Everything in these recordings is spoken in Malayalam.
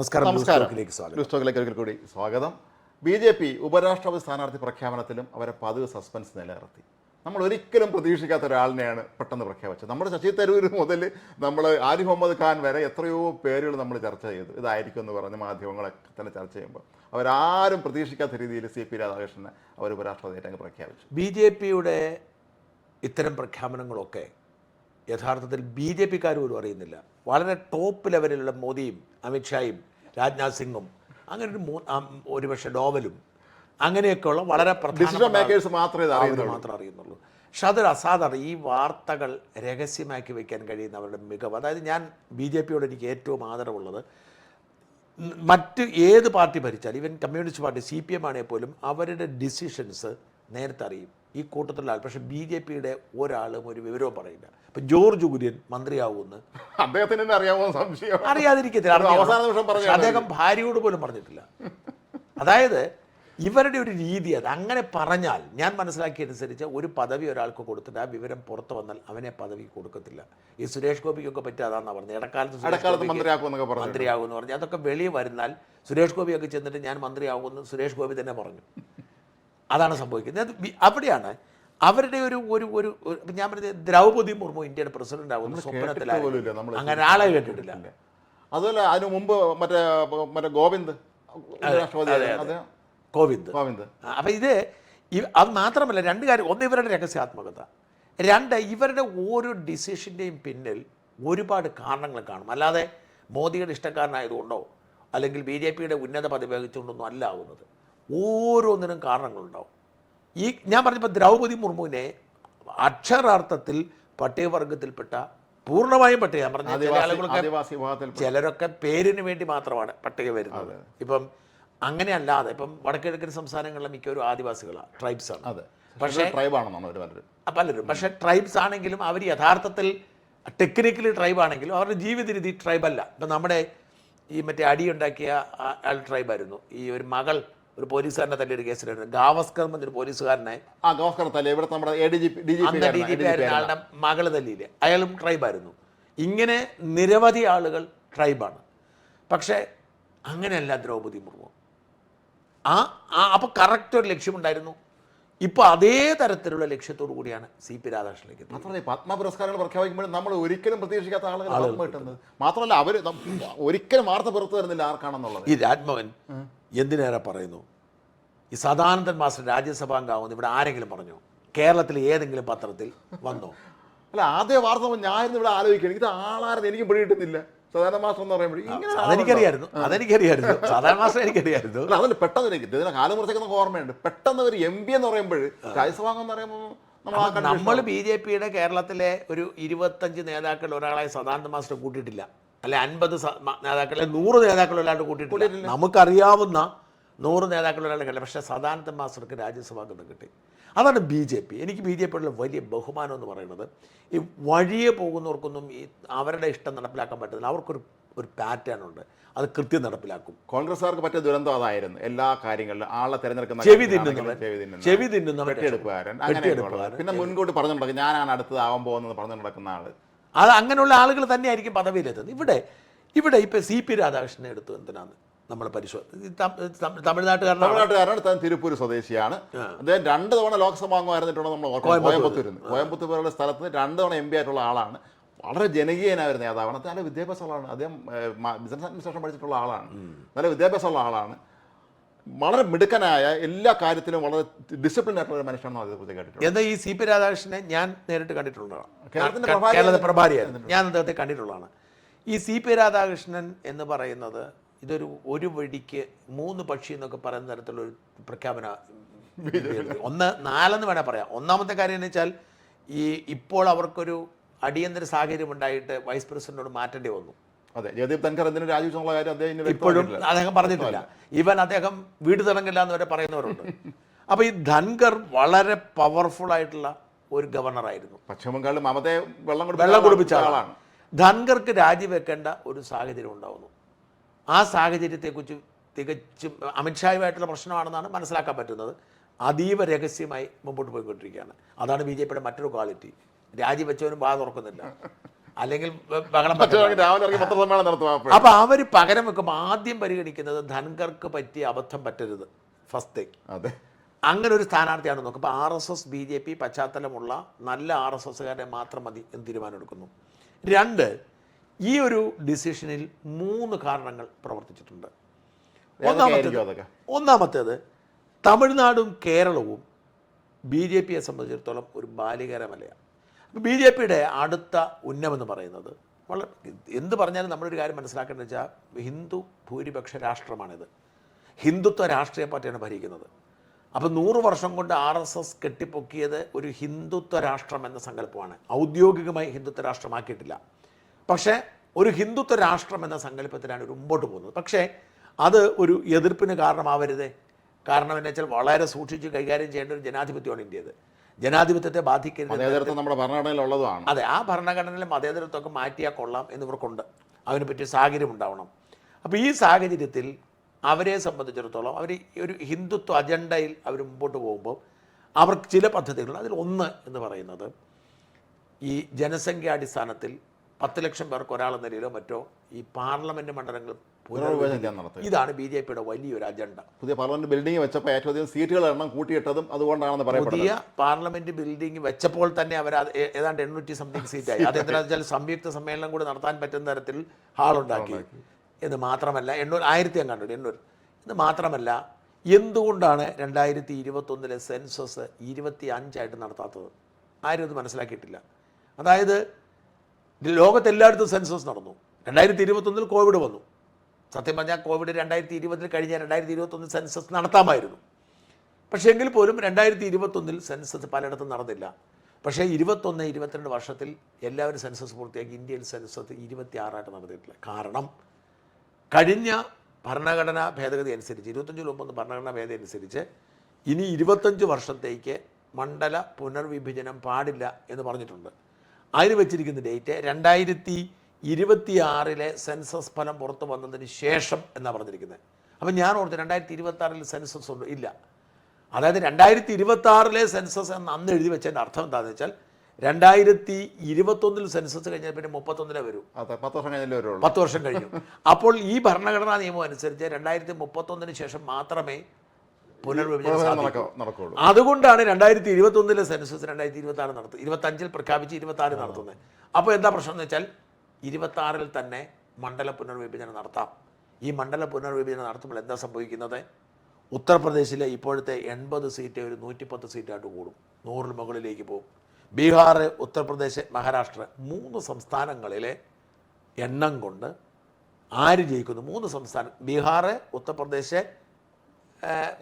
നമസ്കാരം. ന്യൂസ് ഒരിക്കൽ കൂടി സ്വാഗതം. BJP ഉപരാഷ്ട്രപതി സ്ഥാനാർത്ഥി പ്രഖ്യാപനത്തിലും അവരെ പതിവ് സസ്പെൻസ് നിലനിർത്തി. നമ്മൾ ഒരിക്കലും പ്രതീക്ഷിക്കാത്ത ഒരാളിനെയാണ് പെട്ടെന്ന് പ്രഖ്യാപിച്ചത്. നമ്മുടെ ശശി തരൂർ മുതൽ നമ്മൾ ആരിഫ് മുഹമ്മദ് ഖാൻ വരെ എത്രയോ പേരുകൾ നമ്മൾ ചർച്ച ചെയ്തു. ഇതായിരിക്കും എന്ന് പറഞ്ഞ് മാധ്യമങ്ങളൊക്കെ തന്നെ ചർച്ച ചെയ്യുമ്പോൾ അവരാരും പ്രതീക്ഷിക്കാത്ത രീതിയിൽ CP രാധാകൃഷ്ണനെ അവർ ഉപരാഷ്ട്രപതിയായിട്ട് അങ്ങ് പ്രഖ്യാപിച്ചു. BJPയുടെ ഇത്തരം പ്രഖ്യാപനങ്ങളൊക്കെ യഥാർത്ഥത്തിൽ BJPക്കാർ പോലും അറിയുന്നില്ല. വളരെ ടോപ്പ് ലെവലിലുള്ള മോദിയും അമിത്ഷായും രാജ്നാഥ് സിംഗും അങ്ങനെ ഒരുപക്ഷെ ഡോവലും അങ്ങനെയൊക്കെയുള്ള വളരെ മേക്കേഴ്സ് മാത്രമേ അറിയുന്നുള്ളൂ. പക്ഷെ അതൊരു അസാധാരണ ഈ വാർത്തകൾ രഹസ്യമാക്കി വയ്ക്കാൻ കഴിയുന്ന അവരുടെ മികവ്. അതായത് ഞാൻ BJPയോട് എനിക്ക് ഏറ്റവും ആദരവുള്ളത് മറ്റ് ഏത് പാർട്ടി ഭരിച്ചാലും ഈവൻ കമ്മ്യൂണിസ്റ്റ് പാർട്ടി CPM ആണെങ്കിൽ പോലും അവരുടെ ഡിസിഷൻസ് നേരത്തെ അറിയും. ഈ കൂട്ടത്തിലുള്ള ആൾ. പക്ഷേ BJPയുടെ ഒരാളും ഒരു വിവരവും പറയില്ല. ഇപ്പം ജോർജ് കുര്യൻ മന്ത്രിയാവുമെന്ന് അദ്ദേഹത്തിന് അറിയാമോ സംശയം? അറിയാതിരിക്കത്തില്ല. അദ്ദേഹം ഭാര്യയോട് പോലും പറഞ്ഞിട്ടില്ല. അതായത് ഇവരുടെ ഒരു രീതി അത്. അങ്ങനെ പറഞ്ഞാൽ ഞാൻ മനസ്സിലാക്കിയതനുസരിച്ച് ഒരു പദവി ഒരാൾക്ക് കൊടുത്തിട്ട് ആ വിവരം പുറത്തു വന്നാൽ അവനെ പദവി കൊടുക്കത്തില്ല. ഈ സുരേഷ് ഗോപിക്കൊക്കെ പറ്റി അതാണെന്നാണ് പറഞ്ഞത്. ഇടക്കാലത്ത് മന്ത്രിയാകുമെന്ന് പറഞ്ഞു. അതൊക്കെ വെളിയിൽ വരുന്നാൽ സുരേഷ് ഗോപിയൊക്കെ ചെന്നിട്ട് ഞാൻ മന്ത്രിയാകുമെന്ന് സുരേഷ് ഗോപി തന്നെ പറഞ്ഞു. അതാണ് സംഭവിക്കുന്നത്. അവിടെയാണ് അവരുടെ ഒരു ഒരു ഒരു ഞാൻ പറഞ്ഞത് ദ്രൗപദി മുർമു ഇന്ത്യയുടെ പ്രസിഡന്റ് ആകുന്ന സ്വപ്നത്തിലായിരുന്നു. അങ്ങനെ ആളെ കേട്ടിട്ടില്ല. അതുപോലെ അതിനു മുമ്പ് മറ്റേ ഗോവിന്ദ്. അപ്പം ഇത് അത് മാത്രമല്ല, രണ്ട് കാര്യം. ഒന്ന്, ഇവരുടെ രഹസ്യാത്മകത. രണ്ട്, ഇവരുടെ ഓരോ ഡിസിഷൻ്റെയും പിന്നിൽ ഒരുപാട് കാരണങ്ങൾ കാണും. അല്ലാതെ മോദിയുടെ ഇഷ്ടക്കാരനായതുകൊണ്ടോ അല്ലെങ്കിൽ BJPയുടെ ഉന്നത പദവി വഹിച്ചുകൊണ്ടൊന്നും അല്ല ആവുന്നത്. ഓരോന്നിനും കാരണങ്ങളുണ്ടാവും. ഈ ഞാൻ പറഞ്ഞപ്പോൾ ദ്രൗപദി മുർമുവിനെ അക്ഷരാർത്ഥത്തിൽ പട്ടികവർഗത്തിൽപ്പെട്ട പൂർണ്ണമായും പട്ടിക പറഞ്ഞ ചില ആളുകളൊക്കെ ചിലരൊക്കെ പേരിന് വേണ്ടി മാത്രമാണ് പട്ടിക വരുന്നത്. ഇപ്പം അങ്ങനെ അല്ലാതെ ഇപ്പം വടക്കിഴക്കൻ സംസ്ഥാനങ്ങളിലെ മിക്കവരും ആദിവാസികളാണ്, ട്രൈബ്സാണ്. പക്ഷേ പലരും പക്ഷേ ട്രൈബ്സ് ആണെങ്കിലും അവർ യഥാർത്ഥത്തിൽ ടെക്നിക്കലി ട്രൈബ് ആണെങ്കിലും അവരുടെ ജീവിത രീതി ട്രൈബല്ല. ഇപ്പം നമ്മുടെ ഈ മറ്റേ അടിയുണ്ടാക്കിയ ആൾ ട്രൈബായിരുന്നു. ഈ ഒരു മകൾ ഒരു പോലീസുകാരനെ തല്ലിയൊരു കേസിലായിരുന്നു. ഗാവസ്കർ എന്നൊരു പോലീസുകാരനെ ആളുടെ മകള് തല്ലിയില്ലേ, അയാളും ട്രൈബായിരുന്നു. ഇങ്ങനെ നിരവധി ആളുകൾ ട്രൈബാണ്. പക്ഷേ അങ്ങനെയല്ല ദ്രൗപദി മുർമു. അപ്പോൾ കറക്റ്റ് ഒരു ലക്ഷ്യമുണ്ടായിരുന്നു. ഇപ്പോൾ അതേ തരത്തിലുള്ള ലക്ഷ്യത്തോടു കൂടിയാണ് CP രാധാകൃഷ്ണനിലേക്ക് എത്തുന്നത്. പത്മ പുരസ്കാരങ്ങൾ പ്രഖ്യാപിക്കുമ്പോൾ നമ്മൾ ഒരിക്കലും പ്രതീക്ഷിക്കാത്ത ആളുകൾ കിട്ടുന്നത് മാത്രമല്ല അവർ ഒരിക്കലും വാർത്ത പുറത്തു വരുന്നില്ല ആർക്കാണെന്നുള്ളത്. ഈ രാജ്മോഹൻ എന്തിനേറെ പറയുന്നു, ഈ സദാനന്ദൻ മാസ്റ്റർ രാജ്യസഭാംഗമാവുമെന്ന് ഇവിടെ ആരെങ്കിലും പറഞ്ഞോ? കേരളത്തിൽ ഏതെങ്കിലും പത്രത്തിൽ വന്നോ? അല്ല, ആദ്യ വാർത്ത ഞാനിന്ന് ഇവിടെ ആലോചിക്കുകയാണ്, ഇത് ആളാരെന്ന് എനിക്കും പിടികിട്ടുന്നില്ല. സദാനന്ദ മാസ്റ്റർ എന്ന് പറയുമ്പോൾ അതെനിക്കറിയായിരുന്നു. സാധാരണ മാസ്റ്റർ എനിക്കറിയായിരുന്നു. അതിൽ പെട്ടെന്ന് ഇതിനെ കാലം കുറച്ചൊക്കെ ഓർമ്മയുണ്ട്. പെട്ടെന്ന് ഒരു MP എന്ന് പറയുമ്പോൾ രാജ്യസഭാംഗം എന്ന് പറയുമ്പോൾ നമ്മൾ BJPയുടെ കേരളത്തിലെ ഒരു 25 നേതാക്കളിൽ ഒരാളായി സദാനന്ദ മാസ്റ്റർ കൂട്ടിയിട്ടില്ല. അല്ലെ 50 നേതാക്കളെ 100 നേതാക്കളൊരാളുടെ കൂട്ടിയിട്ടില്ല. നമുക്കറിയാവുന്ന 100 നേതാക്കളൊരാളുടെ കിട്ടില്ല. പക്ഷേ സദാനന്ദ മാസ്റ്റർക്ക് രാജ്യസഭാംഗം കിട്ടി. അതാണ് BJP. എനിക്ക് BJPയോടുള്ള വലിയ ബഹുമാനം എന്ന് പറയുന്നത്, ഈ വഴിയെ പോകുന്നവർക്കൊന്നും ഈ അവരുടെ ഇഷ്ടം നടപ്പിലാക്കാൻ പറ്റുന്നില്ല. അവർക്കൊരു പാറ്റേൺ ഉണ്ട്, അത് കൃത്യം നടപ്പിലാക്കും. കോൺഗ്രസ്സുകാർക്ക് പറ്റിയ ദുരന്തം അതായിരുന്നു. എല്ലാ കാര്യങ്ങളിലും ആളെ തിരഞ്ഞെടുക്കുന്ന ചെവി തിന്നുന്നവൻ, പിന്നെ മുൻകൂട്ടി പറഞ്ഞു നടക്കും ഞാനാണ് അടുത്തതാവാൻ പോകുന്നത് പറഞ്ഞു നടക്കുന്ന ആള്. അത് അങ്ങനെയുള്ള ആളുകൾ തന്നെയായിരിക്കും പദവിയിലെത്തുന്നത്. ഇവിടെ ഇപ്പം CP രാധാകൃഷ്ണനെ എടുത്തു എന്തിനാണ് നമ്മൾ തമിഴ്നാട്ടുകാരനാണ്. തിരുപ്പൂർ സ്വദേശിയാണ് അദ്ദേഹം. 2 തവണ ലോക്സഭാ അംഗമായിരുന്നിട്ടുള്ള നമ്മൾ കോയമ്പത്തൂർ പോലുള്ള സ്ഥലത്ത് 2 തവണ MP ആയിട്ടുള്ള ആളാണ്. വളരെ ജനകീയനായ ഒരു നേതാവാണ്. നല്ല വിദ്യാഭ്യാസമുള്ള ആളാണ്. അദ്ദേഹം ബിസിനസ് അഡ്മിനിസ്ട്രേഷൻ പഠിച്ചിട്ടുള്ള ആളാണ്. നല്ല വിദ്യാഭ്യാസമുള്ള ആളാണ്. വളരെ മിടുക്കനായ എല്ലാ കാര്യത്തിലും വളരെ ഡിസിപ്ലിൻ ആയിട്ടുള്ള ഒരു മനുഷ്യനാണെന്ന് അതേക്കുറിച്ച് കേട്ടിട്ടുണ്ട്. എന്താ ഈ CP രാധാകൃഷ്ണനെ ഞാൻ നേരിട്ട് കണ്ടിട്ടുള്ളതാണ്. കേരളത്തിലെ പ്രഭാരിയായിരുന്നു. ഞാൻ അദ്ദേഹത്തെ കണ്ടിട്ടുള്ളതാണ്. ഈ CP രാധാകൃഷ്ണൻ എന്ന് പറയുന്നത് ഇതൊരു വെടിക്ക് 3 പക്ഷി എന്നൊക്കെ പറയുന്ന തരത്തിലുള്ളൊരു പ്രഖ്യാപന. 4 വേണേൽ പറയാം. ഒന്നാമത്തെ കാര്യം എന്ന് വെച്ചാൽ ഇപ്പോൾ അവർക്കൊരു അടിയന്തര സാഹചര്യം ഉണ്ടായിട്ട് വൈസ് പ്രസിഡന്റിനോട് മാറ്റേണ്ടി വന്നു. അതെ, ജയദീപ് ധൻഖർ എന്തിനു രാജിവെച്ചുള്ള കാര്യം അദ്ദേഹം ഇപ്പോഴും അദ്ദേഹം പറഞ്ഞിട്ടില്ല. ഈവൻ അദ്ദേഹം വീട് തിളങ്ങില്ല എന്ന് വരെ പറയുന്നവരുണ്ട്. അപ്പോൾ ഈ ധൻഖർ വളരെ പവർഫുൾ ആയിട്ടുള്ള ഒരു ഗവർണറായിരുന്നു. പശ്ചിമ ബംഗാളിൽ മമതയെ വെള്ളം കുടിപ്പിച്ച ആളാണ്. ധൻഖർക്ക് രാജിവെക്കേണ്ട ഒരു സാഹചര്യം ഉണ്ടാവുന്നു. ആ സാഹചര്യത്തെക്കുറിച്ച് തികച്ചും അമിത്ഷായുമായിട്ടുള്ള പ്രശ്നമാണെന്നാണ് മനസ്സിലാക്കാൻ പറ്റുന്നത്. അതീവ രഹസ്യമായി മുമ്പോട്ട് പോയിക്കൊണ്ടിരിക്കുകയാണ്. അതാണ് BJPയുടെ മറ്റൊരു ക്വാളിറ്റി. രാജിവെച്ചവനും വാ തുറക്കുന്നില്ല. അല്ലെങ്കിൽ ബഹളം രാവിലെ ഇറങ്ങി പത്രസമ്മേളനം നടത്തുക. അപ്പോൾ അവർ പകരം വെക്കുമ്പോൾ ആദ്യം പരിഗണിക്കുന്നത് ധൻഖർക്ക് പറ്റിയ അബദ്ധം പറ്റരുത്, ഫസ്റ്റ് തിങ്. അതെ, അങ്ങനെ ഒരു സ്ഥാനാർത്ഥിയാണ് നോക്കുക. അപ്പോൾ RSS BJP പശ്ചാത്തലമുള്ള നല്ല RSSകാരെ മാത്രം മതി എന്ന് തീരുമാനമെടുക്കുന്നു. 2, ഈ ഒരു ഡിസിഷനിൽ 3 കാരണങ്ങൾ പ്രവർത്തിച്ചിട്ടുണ്ട്. ഒന്നാമത്തേത് തമിഴ്നാടും കേരളവും BJPയെ സംബന്ധിച്ചിടത്തോളം ഒരു ബാലികരമലയാണ്. അപ്പോൾ BJPയുടെ അടുത്ത ഉന്നമെന്ന് പറയുന്നത് വളരെ എന്ത് പറഞ്ഞാലും നമ്മളൊരു കാര്യം മനസ്സിലാക്കേണ്ടത് വെച്ചാൽ ഹിന്ദു ഭൂരിപക്ഷ രാഷ്ട്രമാണിത്. ഹിന്ദുത്വ രാഷ്ട്രീയ പാർട്ടിയാണ് ഭരിക്കുന്നത്. അപ്പോൾ 100 വർഷം കൊണ്ട് RSS കെട്ടിപ്പൊക്കിയത് ഒരു ഹിന്ദുത്വ രാഷ്ട്രം എന്ന സങ്കല്പമാണ്. ഔദ്യോഗികമായി ഹിന്ദുത്വ രാഷ്ട്രമാക്കിയിട്ടില്ല. പക്ഷേ ഒരു ഹിന്ദുത്വ രാഷ്ട്രം എന്ന സങ്കല്പത്തിലാണ് ഒരു മുമ്പോട്ട് പോകുന്നത്. പക്ഷേ അത് ഒരു എതിർപ്പിന് കാരണമാവരുത്. കാരണം എന്ന് വെച്ചാൽ വളരെ സൂക്ഷിച്ച് കൈകാര്യം ചെയ്യേണ്ട ഒരു ജനാധിപത്യമാണ് ഇന്ത്യയത്. ജനാധിപത്യത്തെ ബാധിക്കരുത്. നമ്മുടെ ഭരണഘടനയിലുള്ളതാണ്. അതെ, ആ ഭരണഘടനയിലെ മതേതരത്വമൊക്കെ മാറ്റിയാൽ കൊള്ളാം എന്നിവർക്കുണ്ട്. അതിനെ പറ്റിയ സാഹചര്യം ഉണ്ടാവണം. അപ്പോൾ ഈ സാഹചര്യത്തിൽ അവരെ സംബന്ധിച്ചിടത്തോളം അവർ ഒരു ഹിന്ദുത്വ അജണ്ടയിൽ അവർ മുമ്പോട്ട് പോകുമ്പോൾ അവർക്ക് ചില പദ്ധതികളുണ്ട്. അതിൽ ഒന്ന് എന്ന് പറയുന്നത് ഈ ജനസംഖ്യാടിസ്ഥാനത്തിൽ 10 ലക്ഷം പേർക്ക് ഒരാളെന്ന നിലയിലോ മറ്റോ ഈ പാർലമെൻറ്റ് മണ്ഡലങ്ങൾ ഇതാണ് BJPയുടെ വലിയൊരു അജണ്ട. പുതിയ പാർലമെന്റ് ബിൽഡിംഗ് വെച്ചപ്പോൾ ഏറ്റവും അധികം സീറ്റുകളുടെ എണ്ണം കൂട്ടിയിട്ടതും അതുകൊണ്ടാണെന്ന് പറയപ്പെടുന്നത്. പുതിയ പാർലമെന്റ് ബിൽഡിംഗ് വെച്ചപ്പോൾ തന്നെ അവർ ഏതാണ്ട് 800 സംതിങ് സീറ്റായി. അതെന്താണെന്ന് വെച്ചാൽ സംയുക്ത സമ്മേളനം കൂടി നടത്താൻ പറ്റുന്ന തരത്തിൽ ഹാളുണ്ടാക്കി എന്ന് മാത്രമല്ല 1000 എങ്ങാണ്ട് 800 എന്ന് മാത്രമല്ല എന്തുകൊണ്ടാണ് 2021 സെൻസസ് 25 നടത്താത്തത്? ആരും ഇത് മനസ്സിലാക്കിയിട്ടില്ല. അതായത് ലോകത്തെല്ലായിടത്തും സെൻസസ് നടന്നു. 2021 കോവിഡ് വന്നു. സത്യം പറഞ്ഞാൽ കോവിഡ് 2020 കഴിഞ്ഞ 2021 സെൻസസ് നടത്താമായിരുന്നു. പക്ഷേ എങ്കിൽ പോലും 2021 സെൻസസ് പലയിടത്തും നടന്നില്ല. പക്ഷേ 21, 22 വർഷത്തിൽ എല്ലാവരും സെൻസസ് പൂർത്തിയാക്കി. ഇന്ത്യയിൽ സെൻസസ് 26 നടത്തിയിട്ടില്ല. കാരണം കഴിഞ്ഞ ഭരണഘടനാ ഭേദഗതി അനുസരിച്ച് 25 ഭരണഘടനാ ഭേദഗതി അനുസരിച്ച് ഇനി 25 വർഷത്തേക്ക് മണ്ഡല പുനർവിഭജനം പാടില്ല എന്ന് പറഞ്ഞിട്ടുണ്ട്. അതിന് വെച്ചിരിക്കുന്ന ഡേറ്റ് 2026 സെൻസസ് ഫലം പുറത്തു വന്നതിന് ശേഷം എന്നാണ് പറഞ്ഞിരിക്കുന്നത്. അപ്പം ഞാൻ ഓർത്ത് 2026 സെൻസസ് ഉണ്ട്, ഇല്ല. അതായത് 2026 സെൻസസ് എന്ന് അന്ന് എഴുതി വെച്ചതിൻ്റെ അർത്ഥം എന്താണെന്ന് വെച്ചാൽ 2021 സെൻസസ് കഴിഞ്ഞാൽ പിന്നെ 31 വരും. 10 വർഷം കഴിഞ്ഞു. അപ്പോൾ ഈ ഭരണഘടനാ നിയമം അനുസരിച്ച് 2031 ശേഷം മാത്രമേ പുനർവിഭജനം നടക്കുള്ളൂ. അതുകൊണ്ടാണ് 2021 സെൻസസ് 2026 നടത്തുന്നത്. 25 പ്രഖ്യാപിച്ച് 26 നടത്തുന്നത്. അപ്പോൾ എന്താ പ്രശ്നം എന്ന് വെച്ചാൽ 26 തന്നെ മണ്ഡല പുനർവിഭജനം നടത്താം. ഈ മണ്ഡല പുനർവിഭജനം നടത്തുമ്പോൾ എന്താ സംഭവിക്കുന്നത്? ഉത്തർപ്രദേശിലെ ഇപ്പോഴത്തെ 80 സീറ്റ് ഒരു 110 സീറ്റായിട്ട് കൂടും, 100 മുകളിലേക്ക് പോകും. ബീഹാർ, ഉത്തർപ്രദേശ്, മഹാരാഷ്ട്ര 3 സംസ്ഥാനങ്ങളിലെ എണ്ണം കൊണ്ട് ആര് ജയിക്കുന്നു? 3 സംസ്ഥാനം, ബീഹാർ, ഉത്തർപ്രദേശ്,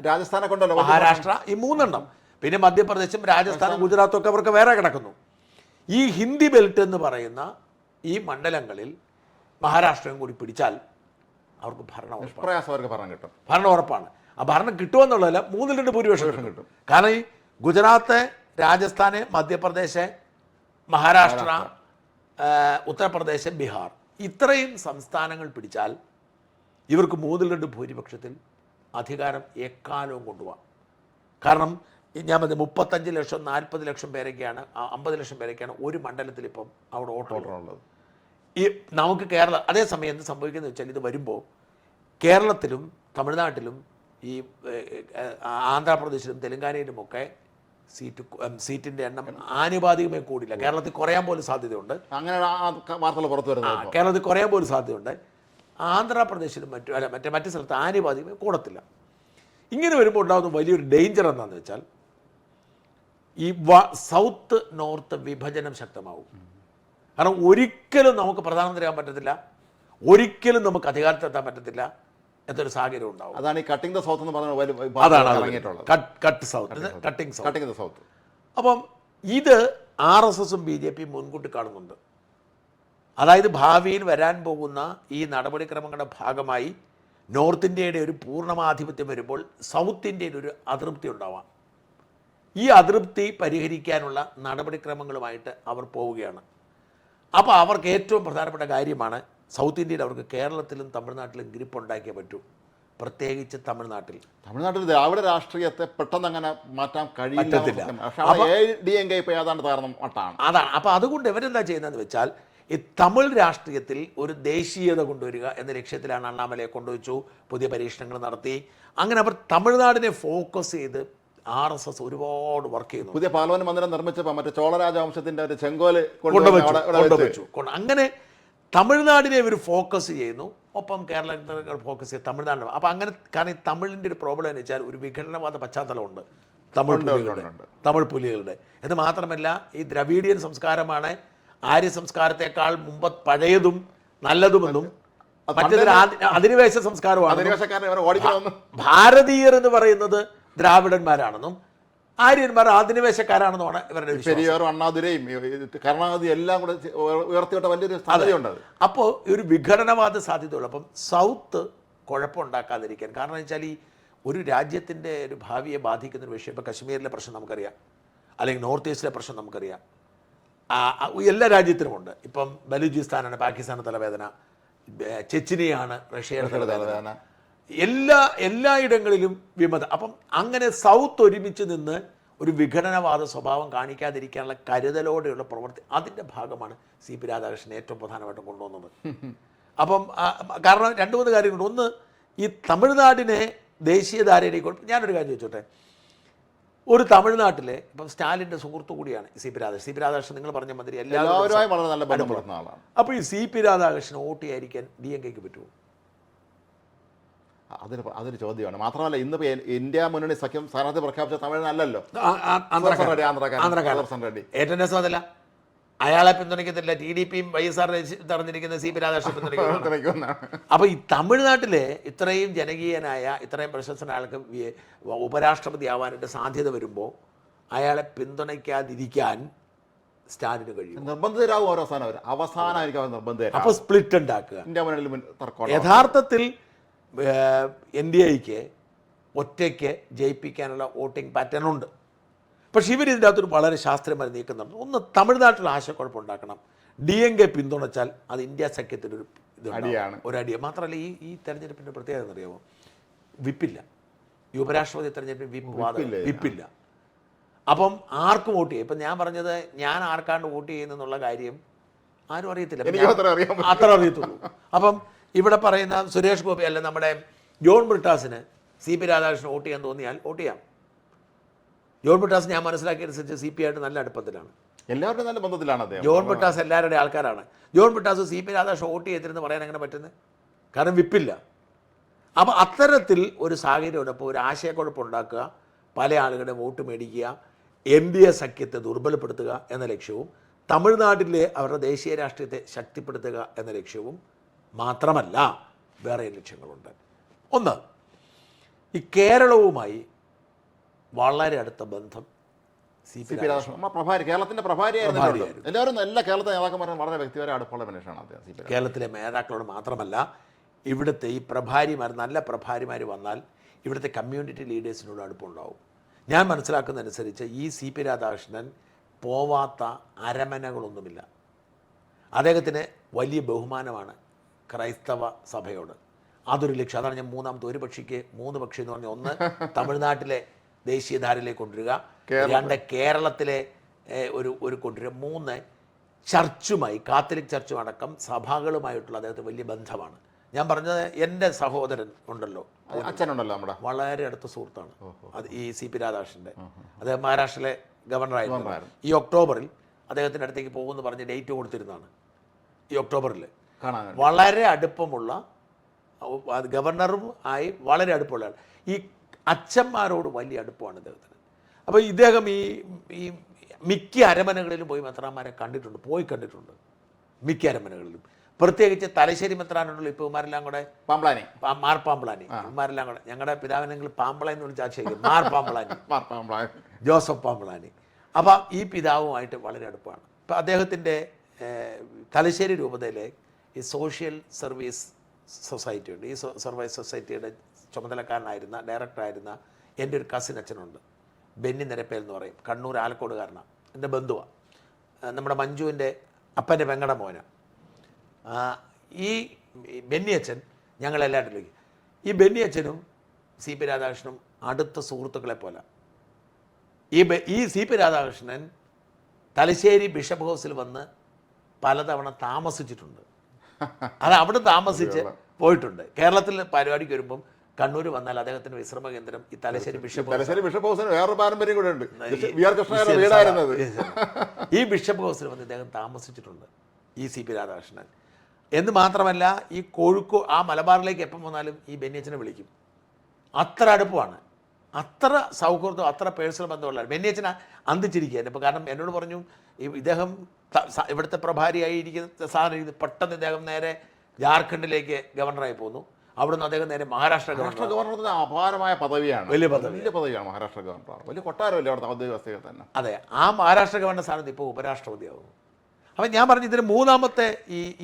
രാജസ്ഥാനെ കൊണ്ടല്ലോ, മഹാരാഷ്ട്ര, ഈ 3 എണ്ണം. പിന്നെ മധ്യപ്രദേശും രാജസ്ഥാനും ഗുജറാത്തും ഒക്കെ അവർക്ക് വേറെ കിടക്കുന്നു. ഈ ഹിന്ദി ബെൽറ്റ് എന്ന് പറയുന്ന ഈ മണ്ഡലങ്ങളിൽ മഹാരാഷ്ട്രയും കൂടി പിടിച്ചാൽ അവർക്ക് ഭരണം ഉറപ്പാണ്. ആ ഭരണം കിട്ടുമെന്നുള്ളതല്ല, 3-2 ഭൂരിപക്ഷം കിട്ടും. കാരണം ഈ ഗുജറാത്ത്, രാജസ്ഥാന്, മധ്യപ്രദേശ്, മഹാരാഷ്ട്ര, ഉത്തർപ്രദേശ്, ബീഹാർ ഇത്രയും സംസ്ഥാനങ്ങൾ പിടിച്ചാൽ ഇവർക്ക് 3-2 ഭൂരിപക്ഷത്തിൽ അധികാരം എക്കാലവും കൊണ്ടുപോകാം. കാരണം ഞാൻ പറഞ്ഞ 35 ലക്ഷം 40 ലക്ഷം പേരൊക്കെയാണ്, 50 ലക്ഷം പേരൊക്കെയാണ് ഒരു മണ്ഡലത്തിൽ ഇപ്പം അവിടെ വോട്ടുള്ളത്. ഈ നമുക്ക് അതേസമയം എന്ത് സംഭവിക്കുന്നത് വെച്ചാൽ ഇത് വരുമ്പോൾ കേരളത്തിലും തമിഴ്നാട്ടിലും ഈ ആന്ധ്രാപ്രദേശിലും തെലങ്കാനയിലുമൊക്കെ സീറ്റിൻ്റെ എണ്ണം ആനുപാതികമായി കൂടില്ല. കേരളത്തിൽ കുറയാൻ പോലും സാധ്യതയുണ്ട്. അങ്ങനെ വാർത്തകൾ പുറത്തു വരുന്നത് കേരളത്തിൽ കുറയാൻ പോലും സാധ്യതയുണ്ട്. ആന്ധ്രാപ്രദേശിലും മറ്റു സ്ഥലത്ത് ആനുപാതികമായി കൂടത്തില്ല. ഇങ്ങനെ വരുമ്പോൾ ഉണ്ടാകുന്ന വലിയൊരു ഡേഞ്ചർ എന്താണെന്ന് വെച്ചാൽ ഈ സൗത്ത് നോർത്ത് വിഭജനം ശക്തമാവും. കാരണം ഒരിക്കലും നമുക്ക് പ്രധാനമന്ത്രിയാകാൻ പറ്റത്തില്ല, ഒരിക്കലും നമുക്ക് അധികാരത്തിലെത്താൻ പറ്റത്തില്ല എന്നൊരു സാഹചര്യം ഉണ്ടാവും. അതാണ് ഈ കട്ടിംഗ് ദ സൗത്ത് എന്ന് പറഞ്ഞ കട്ടിംഗ് സൗത്ത്. അപ്പം ഇത് RSSും BJPയും മുൻകൂട്ടി കാണുന്നുണ്ട്. അതായത് ഭാവിയിൽ വരാൻ പോകുന്ന ഈ നടപടിക്രമങ്ങളുടെ ഭാഗമായി നോർത്ത് ഇന്ത്യയുടെ ഒരു പൂർണ്ണമാധിപത്യം വരുമ്പോൾ സൗത്ത് ഇന്ത്യയിൽ ഒരു അതൃപ്തി ഉണ്ടാവാം. ഈ അതൃപ്തി പരിഹരിക്കാനുള്ള നടപടിക്രമങ്ങളുമായിട്ട് അവർ പോവുകയാണ്. അപ്പോൾ അവർക്ക് ഏറ്റവും പ്രധാനപ്പെട്ട കാര്യമാണ് സൗത്ത് ഇന്ത്യയിൽ അവർക്ക് കേരളത്തിലും തമിഴ്നാട്ടിലും ഗ്രിപ്പ് ഉണ്ടാക്കിയേ പറ്റൂ. പ്രത്യേകിച്ച് തമിഴ്നാട്ടിൽ ദ്രാവിഡ രാഷ്ട്രീയത്തെ പെട്ടെന്ന് അങ്ങനെ മാറ്റാൻ കഴിയില്ല. അതാണ്. അപ്പോൾ അതുകൊണ്ട് ഇവരെന്താ ചെയ്യുന്നതെന്ന് വെച്ചാൽ ഈ തമിഴ് രാഷ്ട്രീയത്തിൽ ഒരു ദേശീയത കൊണ്ടുവരിക എന്ന ലക്ഷ്യത്തിലാണ് അണ്ണാമലയെ കൊണ്ടുവച്ചു, പുതിയ പരീക്ഷണങ്ങൾ നടത്തി. അങ്ങനെ അവർ തമിഴ്നാടിനെ ഫോക്കസ് ചെയ്ത് RSS ഒരുപാട് വർക്ക് ചെയ്യുന്നു. പുതിയ പാർലമെന്റ് മന്ദിരം നിർമ്മിച്ചപ്പോൾ മറ്റേ ചോളരാജവംശത്തിന്റെ ഒരു ചെങ്കോല് കൊണ്ടുവച്ചു. അങ്ങനെ തമിഴ്നാടിനെ ഇവർ ഫോക്കസ് ചെയ്യുന്നു, ഒപ്പം കേരളത്തിൽ ഫോക്കസ് ചെയ്ത് തമിഴ്നാട്. അപ്പം അങ്ങനെ, കാരണം ഈ തമിഴിൻ്റെ ഒരു പ്രോബ്ലം എന്ന് വെച്ചാൽ ഒരു വിഘടനവാദ പശ്ചാത്തലമുണ്ട് തമിഴ് പുലികളുടെ. എന്ന് മാത്രമല്ല ഈ ദ്രവീഡിയൻ സംസ്കാരമാണ് ആര്യ സംസ്കാരത്തെക്കാൾ മുമ്പ് പഴയതും നല്ലതുമെന്നും മറ്റേതൊരു അധിനിവേശ സംസ്കാരമാണ്. ഭാരതീയർ എന്ന് പറയുന്നത് ദ്രാവിഡന്മാരാണെന്നും ആര്യന്മാർ അധിനിവേശക്കാരാണെന്നുമാണ് ഇവരുടെ പെരിയാറും അണ്ണാദുരയും കരുണാനിധി എല്ലാം കൂടെ ഉയർത്തിവിട്ട വലിയൊരു സാധ്യതയുണ്ട്. അപ്പോൾ ഒരു വിഘടനവാദ സാധ്യതയുള്ളൂ. അപ്പം സൗത്ത് കുഴപ്പമുണ്ടാക്കാതിരിക്കാൻ, കാരണം എന്ന് വെച്ചാൽ ഈ ഒരു രാജ്യത്തിൻ്റെ ഒരു ഭാവിയെ ബാധിക്കുന്നൊരു വിഷയം, ഇപ്പോൾ കശ്മീരിലെ പ്രശ്നം നമുക്കറിയാം, അല്ലെങ്കിൽ നോർത്ത് ഈസ്റ്റിലെ പ്രശ്നം നമുക്കറിയാം, എല്ലാ രാജ്യത്തിനുമുണ്ട്. ഇപ്പം ബലൂചിസ്ഥാനാണ് പാകിസ്ഥാൻ്റെ തലവേദന, ചെച്ചിനിയാണ് റഷ്യയുടെ തലവേദന, എല്ലായിടങ്ങളിലും വിമത. അപ്പം അങ്ങനെ സൗത്ത് ഒരുമിച്ച് നിന്ന് ഒരു വിഘടനവാദ സ്വഭാവം കാണിക്കാതിരിക്കാനുള്ള കരുതലോടെയുള്ള പ്രവൃത്തി, അതിൻ്റെ ഭാഗമാണ് CP രാധാകൃഷ്ണൻ ഏറ്റവും പ്രധാനമായിട്ടും കൊണ്ടുവന്നത്. അപ്പം കാരണം 2-3 കാര്യങ്ങളുണ്ട്. ഒന്ന്, ഈ തമിഴ്നാടിനെ ദേശീയധാരയിലേക്ക്. ഞാനൊരു കാര്യം ചോദിച്ചോട്ടെ, ഒരു തമിഴ്നാട്ടിലെ ഇപ്പം സ്റ്റാലിൻ്റെ സുഹൃത്തു കൂടിയാണ് CP രാധാകൃഷ്ണൻ. നിങ്ങൾ പറഞ്ഞ മന്ത്രി എല്ലാവരുമായി വളരെ നല്ല ബന്ധപ്പെടുന്ന ആളാണ്. അപ്പോൾ ഈ CP രാധാകൃഷ്ണൻ വോട്ട് ചെയ്യാതിരിക്കാൻ DMKക്ക് പറ്റുമോ? അതൊരു ചോദ്യമാണ്. മാത്രമല്ല ഇന്നിപ്പോൾ ഇന്ത്യ മുന്നണി സഖ്യം സ്ഥാനാർത്ഥി പ്രഖ്യാപിച്ച തമിഴ്നല്ലല്ലോ, ഏറ്റവും രസം അതല്ല, അയാളെ പിന്തുണയ്ക്കത്തില്ല. TDPയും YSR തെരഞ്ഞെടുക്കുന്ന CP രാധാകൃഷ്ണൻ പിന്തുണയ്ക്കുന്ന. അപ്പോൾ ഈ തമിഴ്നാട്ടിലെ ഇത്രയും ജനകീയനായ, ഇത്രയും പ്രശസ്തനായ ആൾക്ക് ഉപരാഷ്ട്രപതി ആവാനായിട്ട് സാധ്യത വരുമ്പോൾ അയാളെ പിന്തുണയ്ക്കാതിരിക്കാൻ സ്റ്റാലിന് കഴിയും. നിർബന്ധിതരാകും അവസാനമായിരിക്കും അവർ നിർബന്ധിതരാകും. അപ്പോൾ സ്പ്ലിറ്റ് ഉണ്ടാക്കുക. ഇന്ത്യ മുന്നണിയിൽ യഥാർത്ഥത്തിൽ NDAക്ക് ഒറ്റയ്ക്ക് ജയിപ്പിക്കാനുള്ള വോട്ടിംഗ് പാറ്റേൺ ഉണ്ട്. പക്ഷേ ഇവരിതിൻ്റെ അകത്തൊരു വളരെ ശാസ്ത്രീയമായി നീക്കുന്നുണ്ട്. ഒന്ന്, തമിഴ്നാട്ടിൽ ആശയക്കുഴപ്പമുണ്ടാക്കണം. DMK പിന്തുണച്ചാൽ അത് ഇന്ത്യ സഖ്യത്തിനൊരു ഒരടിയ. മാത്രമല്ല ഈ തെരഞ്ഞെടുപ്പിൻ്റെ പ്രത്യേകത എന്നറിയാമോ? വിപ്പില്ല. ഈ ഉപരാഷ്ട്രപതി തെരഞ്ഞെടുപ്പിന് വിപ്പില്ല. അപ്പം ആർക്കും വോട്ട് ചെയ്യും. ഇപ്പം ഞാൻ പറഞ്ഞത്, ഞാൻ ആർക്കാണ്ട് വോട്ട് ചെയ്യുന്നുള്ള കാര്യം ആരും അറിയത്തില്ല, അത്ര അറിയത്തുള്ളൂ. അപ്പം ഇവിടെ പറയുന്ന സുരേഷ് ഗോപി അല്ല നമ്മുടെ ജോൺ ബ്രിട്ടാസിന് CP രാധാകൃഷ്ണൻ വോട്ട് ചെയ്യാൻ തോന്നിയാൽ വോട്ട് ചെയ്യാം. ജോൺ ബ്രിട്ടാസ് ഞാൻ മനസ്സിലാക്കിയതനുസരിച്ച് CP ആയിട്ട് നല്ല അടുപ്പത്തിലാണ്, എല്ലാവരും നല്ല ബന്ധത്തിലാണ് അദ്ദേഹം. ജോൺ ബ്രിട്ടാസ് എല്ലാവരുടെ ആൾക്കാരാണ്. ജോൺ ബ്രിട്ടാസ് CP രാധാകൃഷ്ണൻ വോട്ട് ചെയ്തിരുന്ന് പറയാൻ എങ്ങനെ പറ്റുന്നത്? കാരണം വിപ്പില്ല. അപ്പോൾ അത്തരത്തിൽ ഒരു സാഹചര്യം, ഇപ്പോൾ ഒരു ആശയക്കുഴപ്പമുണ്ടാക്കുക, പല ആളുകളുടെ വോട്ട് മേടിക്കുക, NDA സഖ്യത്തെ ദുർബലപ്പെടുത്തുക എന്ന ലക്ഷ്യവും തമിഴ്നാട്ടിലെ അവരുടെ ദേശീയ രാഷ്ട്രീയത്തെ ശക്തിപ്പെടുത്തുക എന്ന ലക്ഷ്യവും മാത്രമല്ല വേറെ ലക്ഷ്യങ്ങളുണ്ട്. ഒന്ന്, ഈ കേരളവുമായി വളരെ അടുത്ത ബന്ധം CP രാധാകൃഷ്ണൻ കേരളത്തിൻ്റെ പ്രഭാരിയായിരുന്നു. എല്ലാവരും എല്ലാ കേരളത്തിലെ നേതാക്കന്മാരും വളരെ വ്യക്തിപരമായ അടുപ്പമുള്ള മനുഷ്യനാണ് അദ്ദേഹം. കേരളത്തിലെ നേതാക്കളോട് മാത്രമല്ല, ഇവിടുത്തെ ഈ പ്രഭാരിമാർ, നല്ല പ്രഭാരിമാർ വന്നാൽ ഇവിടുത്തെ കമ്മ്യൂണിറ്റി ലീഡേഴ്സിനോട് അടുപ്പമുണ്ടാവും. ഞാൻ മനസ്സിലാക്കുന്നതനുസരിച്ച് ഈ CP രാധാകൃഷ്ണൻ പോവാത്ത അരമനകളൊന്നുമില്ല. അദ്ദേഹത്തിന് വലിയ ബഹുമാനമാണ് ക്രൈസ്തവ സഭയോട്. അതൊരു ലക്ഷ്യം. അതാണ് ഞാൻ മൂന്നാമത്തെ, ഒരു പക്ഷിക്ക് 3 പക്ഷി എന്ന് പറഞ്ഞ, ഒന്ന് ദേശീയ ദേശീയധാരയിലേക്ക് കൊണ്ടുവരിക, 2 കേരളത്തിലെ ഒരു കൊണ്ടുവരിക, 3 ചർച്ചുമായി, കാത്തലിക് ചർച്ചും അടക്കം സഭകളുമായിട്ടുള്ള അദ്ദേഹത്തിന് വലിയ ബന്ധമാണ്. ഞാൻ പറഞ്ഞത്, എൻ്റെ സഹോദരൻ ഉണ്ടല്ലോ, അച്ഛനുണ്ടല്ലോ, നമ്മുടെ വളരെ അടുത്ത സുഹൃത്താണ് അത് ഈ CP രാധാകൃഷ്ണൻ്റെ. അദ്ദേഹം മഹാരാഷ്ട്രയിലെ ഗവർണറായിരുന്നു. ഈ ഒക്ടോബറിൽ അദ്ദേഹത്തിൻ്റെ അടുത്തേക്ക് പോകുമെന്ന് പറഞ്ഞ് ഡേറ്റ് കൊടുത്തിരുന്നതാണ്. ഈ ഒക്ടോബറിൽ വളരെ അടുപ്പമുള്ള, ഗവർണറും ആയി വളരെ അടുപ്പമുള്ള ആൾ. ഈ അച്ഛന്മാരോട് വലിയ അടുപ്പമാണ് ഇദ്ദേഹത്തിന്. അപ്പോൾ ഇദ്ദേഹം ഈ മിക്ക അരമനകളിലും പോയി മെത്രാന്മാരെ കണ്ടിട്ടുണ്ട്. മിക്ക അരമനകളിലും, പ്രത്യേകിച്ച് തലശ്ശേരി മെത്രാനുണ്ടല്ലോ, ഇപ്പോൾ ഇവന്മാരെല്ലാം കൂടെ മാർ പാമ്പളാനി, ഇവന്മാരെല്ലാം കൂടെ ഞങ്ങളുടെ പിതാവിനെങ്കിൽ പാമ്പള എന്ന് വിളിച്ച് ആക്ഷേപിക്കും, മാർ പാമ്പളാനി, ജോസഫ് പാമ്പളാനി. അപ്പം ഈ പിതാവുമായിട്ട് വളരെ അടുപ്പമാണ്. ഇപ്പം അദ്ദേഹത്തിൻ്റെ തലശ്ശേരി രൂപതയിലെ ഈ സോഷ്യൽ സർവീസ് സൊസൈറ്റി ഉണ്ട്. ഈ സർവീസ് സൊസൈറ്റിയുടെ ചുമതലക്കാരനായിരുന്ന, ഡയറക്ടറായിരുന്ന എൻ്റെ ഒരു കസിൻ അച്ഛനുണ്ട്, ബെന്നി നിരപ്പേൽ എന്ന് പറയും, കണ്ണൂർ ആലക്കോടുകാരനാണ്, എൻ്റെ ബന്ധുവാണ്, നമ്മുടെ മഞ്ജുവിൻ്റെ അപ്പൻ്റെ പെങ്ങടെ മോനാണ്. ഈ ബെന്നി അച്ഛൻ ഞങ്ങളെല്ലാവരും വിളിക്കും. ഈ ബെന്നി അച്ഛനും CP രാധാകൃഷ്ണനും അടുത്ത സുഹൃത്തുക്കളെ പോലെ. ഈ CP രാധാകൃഷ്ണൻ തലശ്ശേരി ബിഷപ്പ് ഹൗസിൽ വന്ന് പലതവണ താമസിച്ചിട്ടുണ്ട്. അത് അവിടെ താമസിച്ച് പോയിട്ടുണ്ട്. കേരളത്തിൽ പരിപാടിക്ക് വരുമ്പം കണ്ണൂർ വന്നാൽ അദ്ദേഹത്തിന് വിശ്രമ കേന്ദ്രം ഈ തലശ്ശേരി ബിഷപ്പ് ഹൗസിന് വേറൊരു പാരമ്പര്യം കൂടെ ഉണ്ട്. വി ആർ കൃഷ്ണയുടെ വീടായിരുന്നത്. ഈ ബിഷപ്പ് ഹൗസിൽ വന്ന് ഇദ്ദേഹം താമസിച്ചിട്ടുണ്ട്, ഈ CP രാധാകൃഷ്ണൻ. എന്ന് മാത്രമല്ല, ഈ ആ മലബാറിലേക്ക് എപ്പം വന്നാലും ഈ ബെന്നിയച്ചനെ വിളിക്കും. അത്ര അടുപ്പമാണ്, അത്ര സൗഹൃദം, അത്ര പേഴ്സണൽ ബന്ധമുള്ള ബെന്നിയച്ചനെ അന്തിച്ചിരിക്കുകയാണ്. ഇപ്പോൾ കാരണം എന്നോട് പറഞ്ഞു, ഇദ്ദേഹം ഇവിടുത്തെ പ്രഭാരിയായിരിക്കുന്ന സാധനം പെട്ടെന്ന് ഇദ്ദേഹം നേരെ ജാർഖണ്ഡിലേക്ക് ഗവർണറായി പോന്നു. അവിടുന്ന് അദ്ദേഹം നേരെ മഹാരാഷ്ട്ര ഗവർണർ അപാരമായ പദവിയാണ്, വലിയ പദവിയാണ് മഹാരാഷ്ട്ര ഗവർണർ. വലിയ കൊട്ടാരമല്ലേ അവിടുത്തെ ഔദ്യോഗിക വസ്തുക്കൾ തന്നെ. അതെ, ആ മഹാരാഷ്ട്ര ഗവർണർ സ്ഥാനത്ത് ഇപ്പോൾ ഉപരാഷ്ട്രപതിയാവുന്നു. അപ്പം ഞാൻ പറഞ്ഞു, ഇതിന് മൂന്നാമത്തെ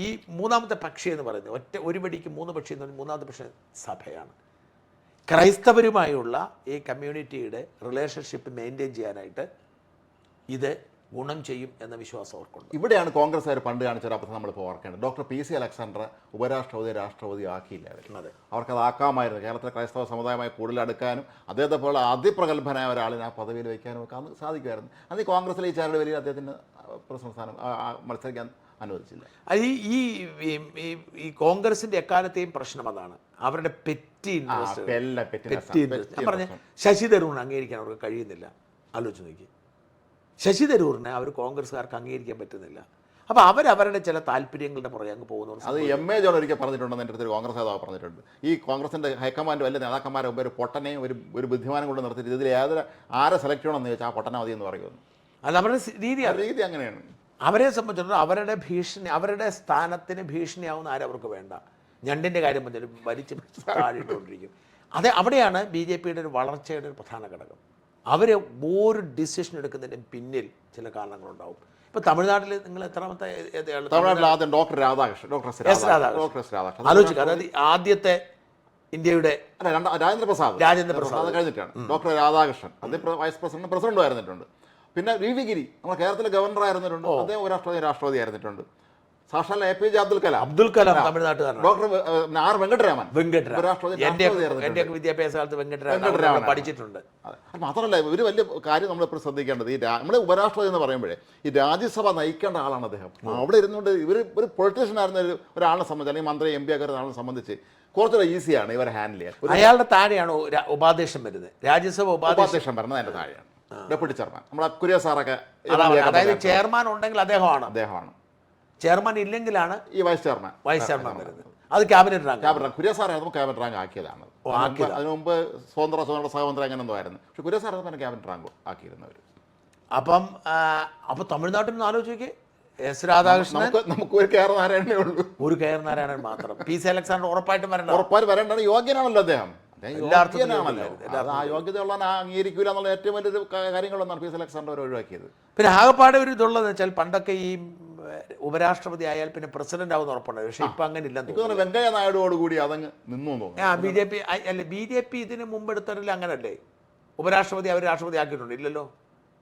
ഈ മൂന്നാമത്തെ പക്ഷി എന്ന് പറയുന്നത് ഒരു വെടിക്ക് 3 പക്ഷി എന്ന് പറഞ്ഞാൽ മൂന്നാമത്തെ പക്ഷി സഭയാണ്. ക്രൈസ്തവരുമായുള്ള ഈ കമ്മ്യൂണിറ്റിയുടെ റിലേഷൻഷിപ്പ് മെയിൻറ്റെയിൻ ചെയ്യാനായിട്ട് ഇത് ഗുണം ചെയ്യും എന്ന വിശ്വാസം അവർക്കുണ്ട്. ഇവിടെയാണ് കോൺഗ്രസ്സുകാർ പണ്ട് കാണിച്ചൊരു അബദ്ധം നമ്മളിപ്പോൾ ഓർക്കേണ്ടത്. ഡോക്ടർ PC അലക്സാണ്ടർ ഉപരാഷ്ട്രപതി രാഷ്ട്രപതി ആക്കിയില്ല അവർ. അവർക്കത് ആക്കാമായിരുന്നു. കേരളത്തിലെ ക്രൈസ്തവ സമുദായമായി കൂടുതൽ അടുക്കാനും അദ്ദേഹത്തെ പോലെ അതിപ്രഗത്ഭനായ ഒരാളിനെ ആ പദവിയിൽ വയ്ക്കാനും ഒക്കെ അന്ന് സാധിക്കുമായിരുന്നു. അന്ന് ഈ കോൺഗ്രസ്സിലെ ഈ ചാനൽ വലിയ അദ്ദേഹത്തിന് പ്രസിഡന്റ് സ്ഥാനം മത്സരിക്കാൻ അനുവദിച്ചില്ല. ഈ കോൺഗ്രസിന്റെ എക്കാലത്തെയും പ്രശ്നം അതാണ്, അവരുടെ പെറ്റി ഇൻട്രസ്റ്റ്. ഞാൻ പറഞ്ഞ ശശി തരൂരിനെ അംഗീകരിക്കാൻ അവർക്ക് കഴിയുന്നില്ല. ആലോചിച്ച് നോക്കി, ശശി തരൂരിനെ അവർ കോൺഗ്രസ്സുകാർക്ക് അംഗീകരിക്കാൻ പറ്റുന്നില്ല. അപ്പോൾ അവരവരുടെ ചില താല്പര്യങ്ങളുടെ പുറകെ അങ്ങ് പോകുന്നു. അത് MA ജോൺ ഒരിക്കൽ പറഞ്ഞിട്ടുണ്ടെന്ന് എൻ്റെ അടുത്തൊരു കോൺഗ്രസ് നേതാവ് പറഞ്ഞിട്ടുണ്ട്. ഈ കോൺഗ്രസിൻ്റെ ഹൈക്കമാൻഡ് വലിയ നേതാക്കന്മാരെ മുമ്പ് ഒരു പൊട്ടനെയും ഒരു ബുദ്ധിമാനം കൊണ്ട് നിർത്തിയിട്ട് ഇതിൽ ആരെ സെലക്ട് ചെയ്യണമെന്ന് ചോദിച്ചാൽ ആ പൊട്ടന മതി എന്ന് പറയുന്നു. അത് അവരുടെ രീതി അങ്ങനെയാണ്. അവരെ സംബന്ധിച്ചിടത്തോളം അവരുടെ സ്ഥാനത്തിന് ഭീഷണിയാവുന്ന ആരവർക്ക് വേണ്ട. ഞണ്ടിൻ്റെ കാര്യം പറഞ്ഞാൽ വലിച്ച് താഴിട്ടുകൊണ്ടിരിക്കും. അവിടെയാണ് BJPയുടെ ഒരു വളർച്ചയുടെ ഒരു പ്രധാന ഘടകം. അവർ ഒരു ഡിസിഷൻ എടുക്കുന്നതിന് പിന്നിൽ ചില കാരണങ്ങളുണ്ടാവും. ഇപ്പോൾ തമിഴ്നാട്ടിൽ നിങ്ങൾ എത്രാമത്തെ? തമിഴ്നാട്ടിൽ ആദ്യം ഡോക്ടർ രാധാകൃഷ്ണൻ. ആലോചിക്കുക, അതായത് ആദ്യത്തെ ഇന്ത്യയുടെ രാജേന്ദ്ര പ്രസാദ് കഴിഞ്ഞിട്ടാണ് ഡോക്ടർ രാധാകൃഷ്ണൻ. അദ്ദേഹം വൈസ് പ്രസിഡന്റും ആയിരുന്നിട്ടുണ്ട്. പിന്നെ VV ഗിരി നമ്മുടെ കേരളത്തിലെ ഗവർണർ ആയിരുന്നിട്ടുണ്ട്. അദ്ദേഹം രാഷ്ട്രപതി ആയിരുന്നിട്ടുണ്ട്. സാക്ഷാൽ APJ അബ്ദുൽ കലാം തമിഴ്നാട്ടുകാരൻ. ഡോക്ടർ R വെങ്കട്ടരാമൻ എൻ്റെ വിദ്യാഭ്യാസ കാലത്ത് വെങ്കട്ടരാമൻ പഠിച്ചിട്ടുണ്ട്. മാത്രമല്ല, ഒരു വലിയ കാര്യം നമ്മളിപ്പോൾ ശ്രദ്ധിക്കേണ്ടത്, ഈ നമ്മുടെ ഉപരാഷ്ട്രപതി എന്ന് പറയുമ്പോഴേ ഈ രാജ്യസഭ നയിക്കേണ്ട ആളാണ് അദ്ദേഹം. അവിടെ ഇരുന്നുകൊണ്ട് ഒരു പൊളിറ്റീഷ്യൻ ആയിരുന്ന ഒരാളെ സംബന്ധിച്ച്, അല്ലെങ്കിൽ മന്ത്രി MP ഒക്കെ ഒരാളെ സംബന്ധിച്ച് കുറച്ചുകൂടെ ഈസിയാണ് ഇവരെ ഹാൻഡിൽ ചെയ്യാൻ. അയാളുടെ താഴെയാണ് ഉപാധ്യക്ഷൻ വരുന്നത്. രാജ്യസഭ ഉപാധ്യക്ഷൻ വരുന്നത് അതിൻ്റെ താഴെയാണ് ഡെപ്യൂട്ടി ചെയർമാൻ. നമ്മളെ കുര്യ സാറൊക്കെ, അതായത് ചെയർമാൻ ഉണ്ടെങ്കിൽ അദ്ദേഹമാണ്. ചെയർമാൻ ഇല്ലെങ്കിലാണ് ഈ വൈസ് ചെയർമാൻ വരുന്നത്. അത് ക്യാബിനറ്റ് റാങ്ക്. കുര്യ സാർ ക്യാബിനറ്റ് റാങ്ക് ആക്കിയതാണ്. അതിനു മുമ്പ് സ്വതന്ത്ര സഹമന്ത്രി അങ്ങനെ എന്തോ ആയിരുന്നു. പക്ഷെ കുര്യ സാർ ക്യാബിനറ്റ് റാങ്ക് ആക്കിയിരുന്നവർ. അപ്പം തമിഴ്നാട്ടിൽ നിന്ന് ആലോചിക്കേ, S രാധാകൃഷ്ണൻ, നമുക്ക് ഒരു KR നാരായണനേ ഉള്ളൂ. ഒരു KR നാരായണൻ മാത്രം. PC അലക്സാണ്ടർ ഉറപ്പായിട്ട് വരേണ്ടതാണ്. യോഗ്യനാണല്ലോ അദ്ദേഹം. ആ യോഗ്യതയുള്ള അംഗീകരിക്കില്ല എന്നുള്ള ഏറ്റവും വലിയൊരു കാര്യങ്ങളൊന്നാണ് PC അലക്സാണ്ടർ ഒഴിവാക്കിയത്. പിന്നെ ആകെപ്പാടെ ഒരു ഇതുള്ളതെന്ന് വെച്ചാൽ, പണ്ടൊക്കെ ഈ ഉപരാഷ്ട്രപതി ആയാൽ പിന്നെ പ്രസിഡന്റ് ആവുന്ന ഉറപ്പുണ്ടായി. പക്ഷെ ഇപ്പൊ അങ്ങനെ ഇല്ലെന്ന്. വെങ്കയ്യ നായിഡുവോടുകൂടി അതങ്ങ് നിന്നു തോന്നുന്നു. BJP ഇതിന് മുമ്പ് എടുത്തവരിൽ അങ്ങനല്ലേ? ഉപരാഷ്ട്രപതി അവർ രാഷ്ട്രപതി ആക്കിയിട്ടുണ്ട്? ഇല്ലല്ലോ.